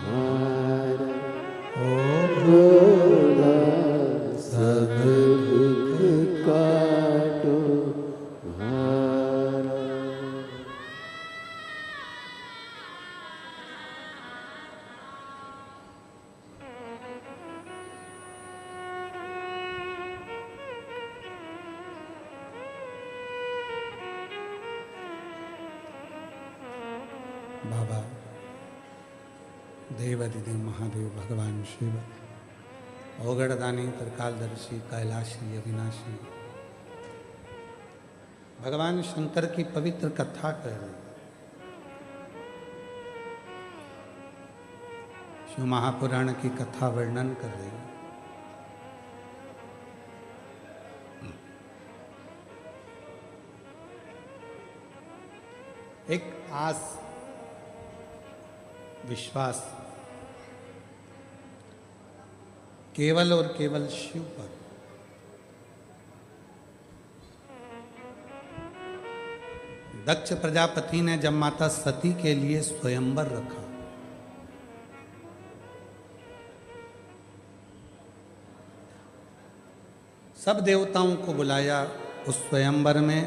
मारा ओ भोला सब दुख काटो मारा बाबा देवादिदेव महादेव भगवान शिव औगड़दानी त्रिकालदर्शी कैलाशी अविनाशी भगवान शंकर की पवित्र कथा कर रहे हैं। शिव महापुराण की कथा वर्णन कर रहे हैं। एक आस विश्वास केवल और केवल शिव पर दक्ष प्रजापति ने जब माता सती के लिए स्वयंवर रखा सब देवताओं को बुलाया उस स्वयंवर में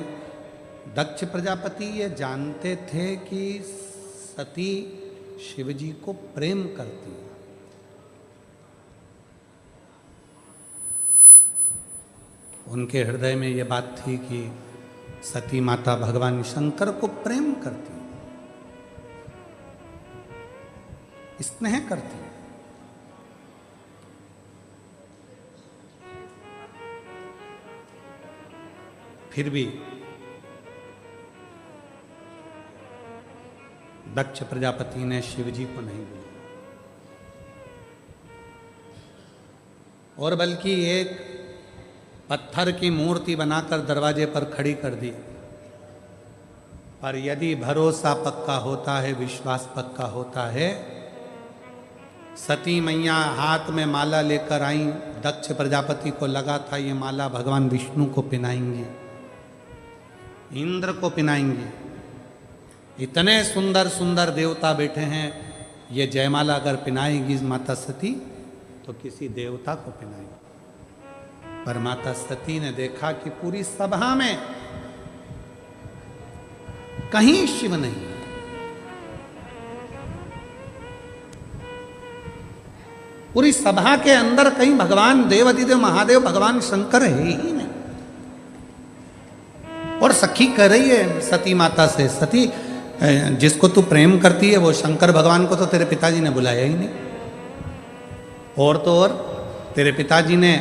दक्ष प्रजापति ये जानते थे कि सती शिवजी को प्रेम करती है। उनके हृदय में ये बात थी कि सती माता भगवान शंकर को प्रेम करती है, स्नेह करती है। फिर भी दक्ष प्रजापति ने शिवजी को नहीं बुलाया और बल्कि एक पत्थर की मूर्ति बनाकर दरवाजे पर खड़ी कर दी। पर यदि भरोसा पक्का होता है, विश्वास पक्का होता है, सती मैया हाथ में माला लेकर आई। दक्ष प्रजापति को लगा था ये माला भगवान विष्णु को पिनाएंगी, इंद्र को पिनाएंगी। इतने सुंदर सुंदर देवता बैठे हैं, ये जयमाला अगर पिनाएगी माता सती तो किसी देवता को पिनाएगी। पर माता सती ने देखा कि पूरी सभा में कहीं शिव नहीं, पूरी सभा के अंदर कहीं भगवान देवादिदेव महादेव भगवान शंकर है ही नहीं। और सखी कह रही है सती माता से, सती जिसको तू प्रेम करती है वो शंकर भगवान को तो तेरे पिताजी ने बुलाया ही नहीं। और तो और तेरे पिताजी ने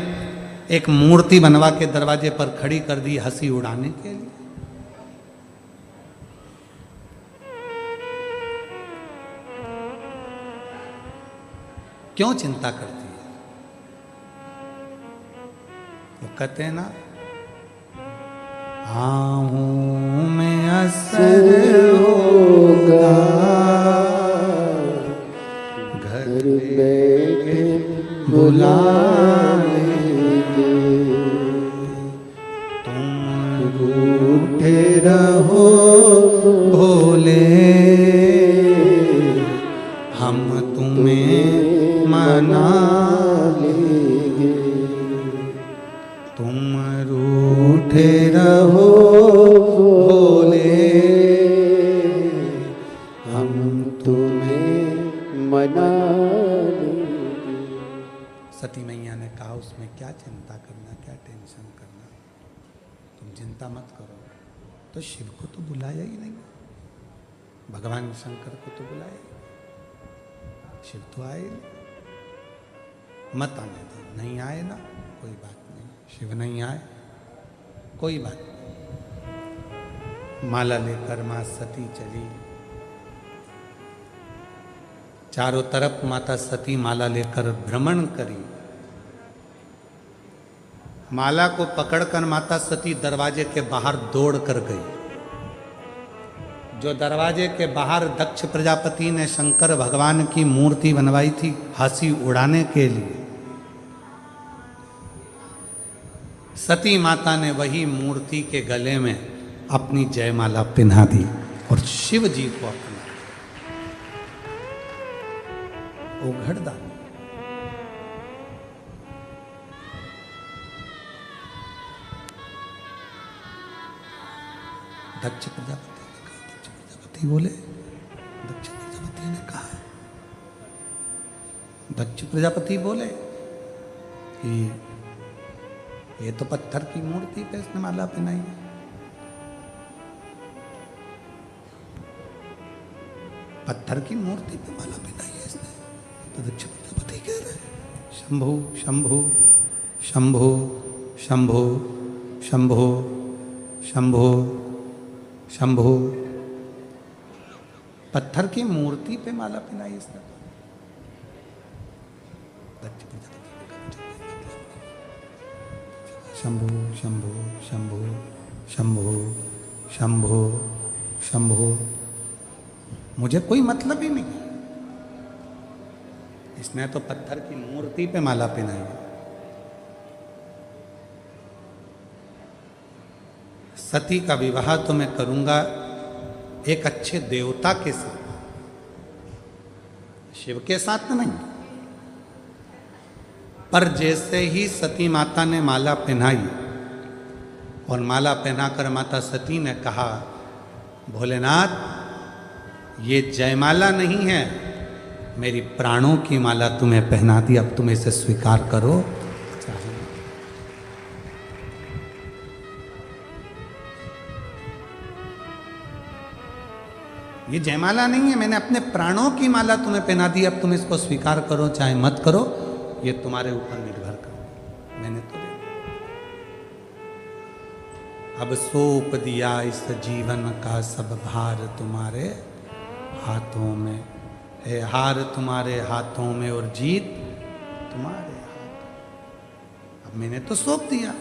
एक मूर्ति बनवा के दरवाजे पर खड़ी कर दी हंसी उड़ाने के लिए। क्यों चिंता करती है? वो कहते हैं ना, आहूं में असर होगा, घर बैठे बुला लेंगे, तुम रूठे रहो भोले, हम तुम्हें मना लेंगे, तुम रूठे रहो भोले, हम तुम्हें मना लेंगे। सती मैया ने कहा उसमें क्या चिंता करना, क्या टेंशन करना, तुम चिंता मत करो। तो शिव को तो बुलाया ही नहीं, भगवान शंकर को तो बुलाया ही, शिव तो आए नहीं। मत आने दो, नहीं आए ना कोई बात नहीं, शिव नहीं आए कोई बात नहीं। माला लेकर मां सती चली, चारों तरफ माता सती माला लेकर भ्रमण करी। माला को पकड़कर माता सती दरवाजे के बाहर दौड़ कर गई। जो दरवाजे के बाहर दक्ष प्रजापति ने शंकर भगवान की मूर्ति बनवाई थी हंसी उड़ाने के लिए, सती माता ने वही मूर्ति के गले में अपनी जयमाला पहना दी और शिव जी को अपना उघड़ डाला। दक्ष प्रजापति बोले, दक्ष प्रजापति ने कहा, दक्ष प्रजापति बोले कि ये तो पत्थर की मूर्ति पे इसने माला पहनाई है। पत्थर की मूर्ति पे माला पहनाई है इसने। तो दक्ष प्रजापति कह रहे हैं, शंभु शंभु शंभु शंभु शंभु शंभु शंभु, पत्थर की मूर्ति पे माला पहनाई इसने। दक्ष प्रजापति शंभु शंभु शंभु शंभु शंभु शंभु, मुझे कोई मतलब ही नहीं, इसने तो पत्थर की मूर्ति पे माला पहनाई है। सती का विवाह तो मैं करूंगा एक अच्छे देवता के साथ, शिव के साथ नहीं। पर जैसे ही सती माता ने माला पहनाई और माला पहनाकर माता सती ने कहा, भोलेनाथ ये जयमाला नहीं है, मेरी प्राणों की माला तुम्हें पहना दी, अब तुम इसे स्वीकार करो। ये जयमाला नहीं है, मैंने अपने प्राणों की माला तुम्हें पहना दी, अब तुम इसको स्वीकार करो चाहे मत करो, ये तुम्हारे ऊपर निर्भर करो, मैंने तो दे अब सौंप दिया इस जीवन का सब भार तुम्हारे हाथों में, है हार तुम्हारे हाथों में और जीत तुम्हारे हाथ। अब मैंने तो सौंप दिया,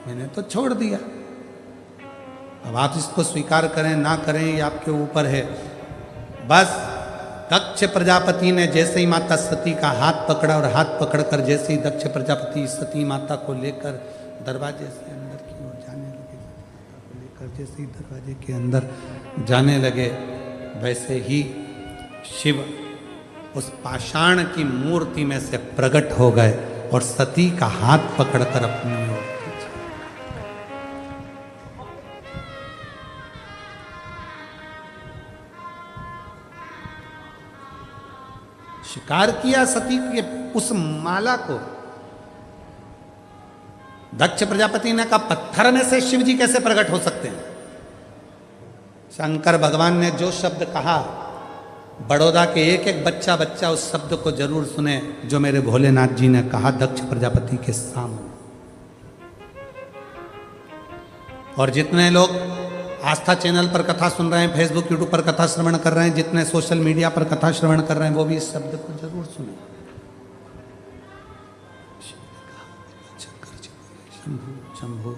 मैंने तो छोड़ दिया, अब आप इसको स्वीकार करें ना करें ये आपके ऊपर है। बस दक्ष प्रजापति ने जैसे ही माता सती का हाथ पकड़ा और हाथ पकड़कर जैसे ही दक्ष प्रजापति सती माता को लेकर दरवाजे से अंदर की ओर जाने लगे, को लेकर जैसे ही दरवाजे के अंदर जाने लगे, वैसे ही शिव उस पाषाण की मूर्ति में से प्रकट हो गए और सती का हाथ पकड़कर अपनी ओर खींचा। शिकार किया सती के उस माला को। दक्ष प्रजापति ने कहा, पत्थर में से शिव जी कैसे प्रकट हो सकते हैं? शंकर भगवान ने जो शब्द कहा, बड़ौदा के एक एक बच्चा बच्चा उस शब्द को जरूर सुने जो मेरे भोलेनाथ जी ने कहा दक्ष प्रजापति के सामने। और जितने लोग आस्था चैनल पर कथा सुन रहे हैं, फेसबुक यूट्यूब पर कथा श्रवण कर रहे हैं, जितने सोशल मीडिया पर कथा श्रवण कर रहे हैं, वो भी इस शब्द को जरूर सुने। शंभु शंभु,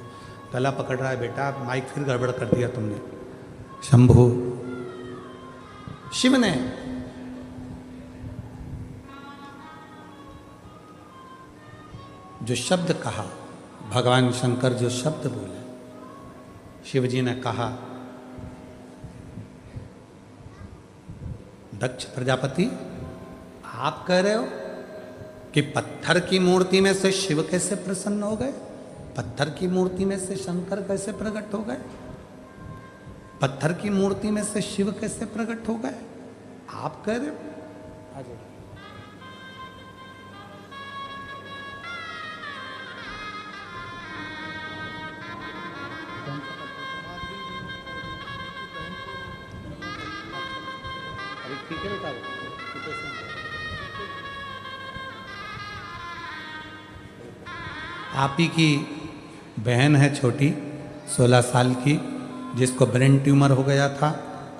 गला पकड़ रहा है बेटा, माइक फिर गड़बड़ कर दिया तुमने। शंभु, शिव ने जो शब्द कहा, भगवान शंकर जो शब्द बोले, शिव जी ने कहा दक्ष प्रजापति आप कह रहे हो कि पत्थर की मूर्ति में से शिव कैसे प्रसन्न हो गए, पत्थर की मूर्ति में से शंकर कैसे प्रकट हो गए, पत्थर की मूर्ति में से शिव कैसे प्रकट हो गए, आप कह रहे हो? ठीक है बेटा, आप ही की बहन है छोटी 16 साल की, जिसको ब्रेन ट्यूमर हो गया था,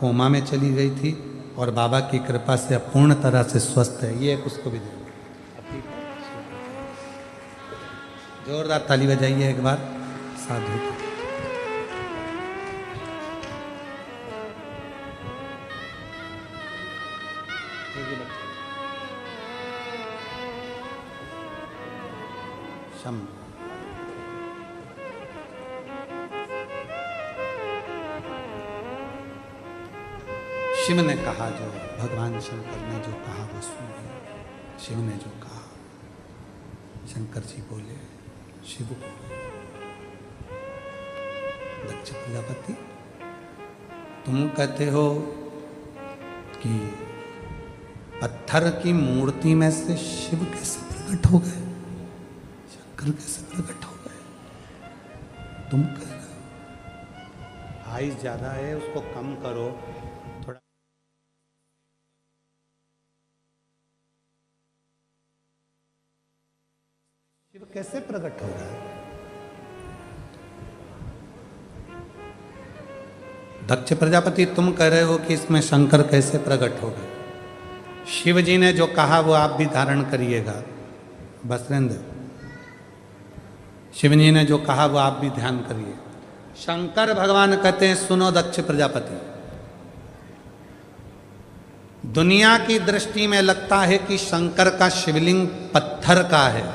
कोमा में चली गई थी और बाबा की कृपा से अब पूर्ण तरह से स्वस्थ है। ये एक उसको भी देंगे। जोरदार ताली बजाइए एक बार साधु की। शिव ने कहा, जो भगवान शंकर ने जो कहा वो सुनिए। शिव ने जो कहा, शंकर जी बोले, शिव बोले, दक्ष प्रजापति तुम कहते हो कि पत्थर की मूर्ति में से शिव कैसे प्रकट हो गए, शंकर कैसे प्रकट हो गए, तुम कह रहे हो। आइस ज्यादा है, उसको कम करो थोड़ा। शिव कैसे प्रकट हो गए? दक्ष प्रजापति तुम कह रहे हो कि इसमें शंकर कैसे प्रकट हो गए। शिव जी ने जो कहा वो आप भी धारण करिएगा बसरेंद्र। शिव जी ने जो कहा वो आप भी ध्यान करिए। शंकर भगवान कहते हैं, सुनो दक्ष प्रजापति, दुनिया की दृष्टि में लगता है कि शंकर का शिवलिंग पत्थर का है,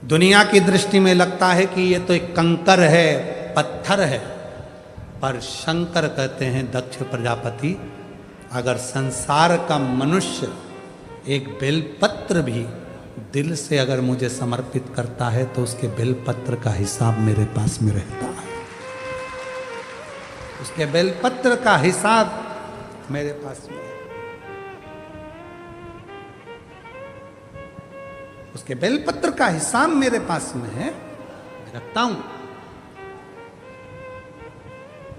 दुनिया की दृष्टि में लगता है कि ये तो एक कंकर है, पत्थर है, पर शंकर कहते हैं दक्ष प्रजापति, अगर संसार का मनुष्य एक बेलपत्र भी दिल से अगर मुझे समर्पित करता है तो उसके बेलपत्र का हिसाब मेरे पास में रहता है, उसके बेलपत्र का हिसाब मेरे पास में है, उसके बेलपत्र का हिसाब मेरे पास में है, रखता हूं।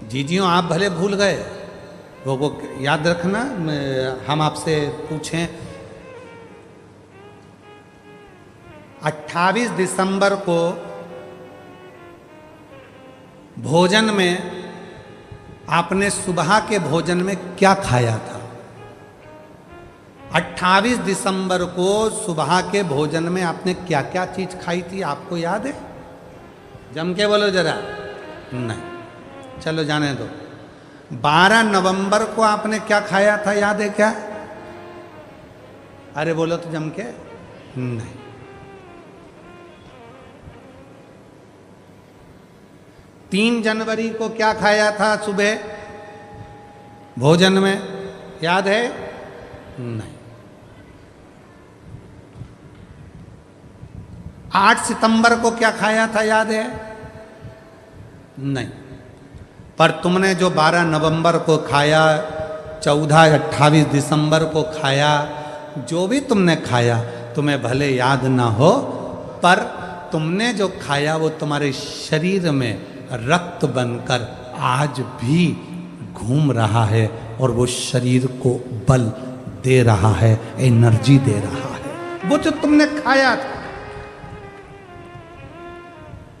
जीजियों आप भले भूल गए, वो याद रखना। हम आपसे पूछें 28 दिसंबर को भोजन में आपने सुबह के भोजन में क्या खाया था? 28 दिसंबर को सुबह के भोजन में आपने क्या क्या चीज खाई थी, आपको याद है? जम के बोलो जरा। नहीं, चलो जाने दो। 12 नवंबर को आपने क्या खाया था, याद है क्या? अरे बोलो तो जम के। नहीं। 3 जनवरी को क्या खाया था सुबह भोजन में, याद है? नहीं। 8 सितंबर को क्या खाया था, याद है? नहीं। पर तुमने जो 12 नवंबर को खाया, 14, 28 दिसंबर को खाया, जो भी तुमने खाया तुम्हें भले याद ना हो, पर तुमने जो खाया वो तुम्हारे शरीर में रक्त बनकर आज भी घूम रहा है और वो शरीर को बल दे रहा है, एनर्जी दे रहा है। वो जो तुमने खाया था,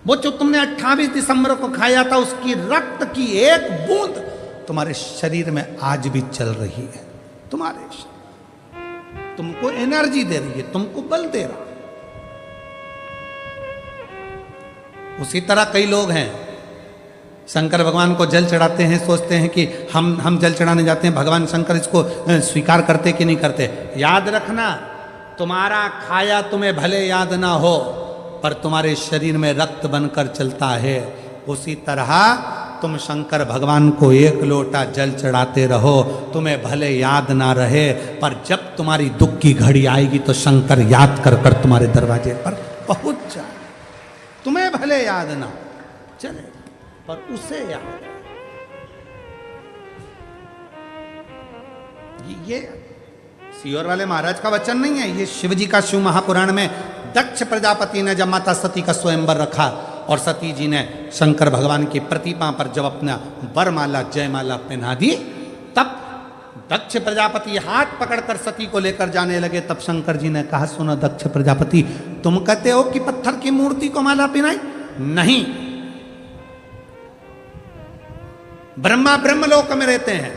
वो जो तुमने 28 दिसंबर को खाया था, उसकी रक्त की एक बूंद तुम्हारे शरीर में आज भी चल रही है। तुम्हारे शरीर तुमको एनर्जी दे रही है, तुमको बल दे रहा है। उसी तरह कई लोग हैं, शंकर भगवान को जल चढ़ाते हैं, सोचते हैं कि हम जल चढ़ाने जाते हैं, भगवान शंकर इसको स्वीकार करते कि नहीं करते। याद रखना, तुम्हारा खाया तुम्हें भले याद ना हो, पर तुम्हारे शरीर में रक्त बनकर चलता है। उसी तरह तुम शंकर भगवान को एक लोटा जल चढ़ाते रहो, तुम्हें भले याद ना रहे, पर जब तुम्हारी दुख की घड़ी आएगी तो शंकर याद कर कर तुम्हारे दरवाजे पर पहुंच जाए। तुम्हें भले याद ना चले, पर उसे याद। ये सियोर वाले महाराज का वचन नहीं है, ये शिव जी का शिव महापुराण में दक्ष प्रजापति ने जब माता सती का स्वयंवर रखा और सती जी ने शंकर भगवान की प्रतिमा पर जब अपना वरमाला जयमाला पहना दी, तब दक्ष प्रजापति हाथ पकड़कर सती को लेकर जाने लगे। तब शंकर जी ने कहा, सुनो दक्ष प्रजापति, तुम कहते हो कि पत्थर की मूर्ति को माला पहनाई? नहीं, ब्रह्मा ब्रह्मलोक में रहते हैं,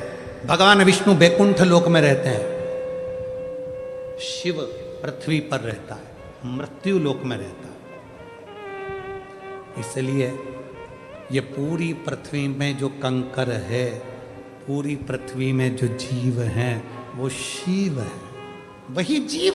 भगवान विष्णु बैकुंठ लोक में रहते हैं, शिव पृथ्वी पर रहता है, मृत्यु लोक में रहता है। इसलिए ये पूरी पृथ्वी में जो कंकर है, पूरी पृथ्वी में जो जीव हैं, वो शिव है, वही जीव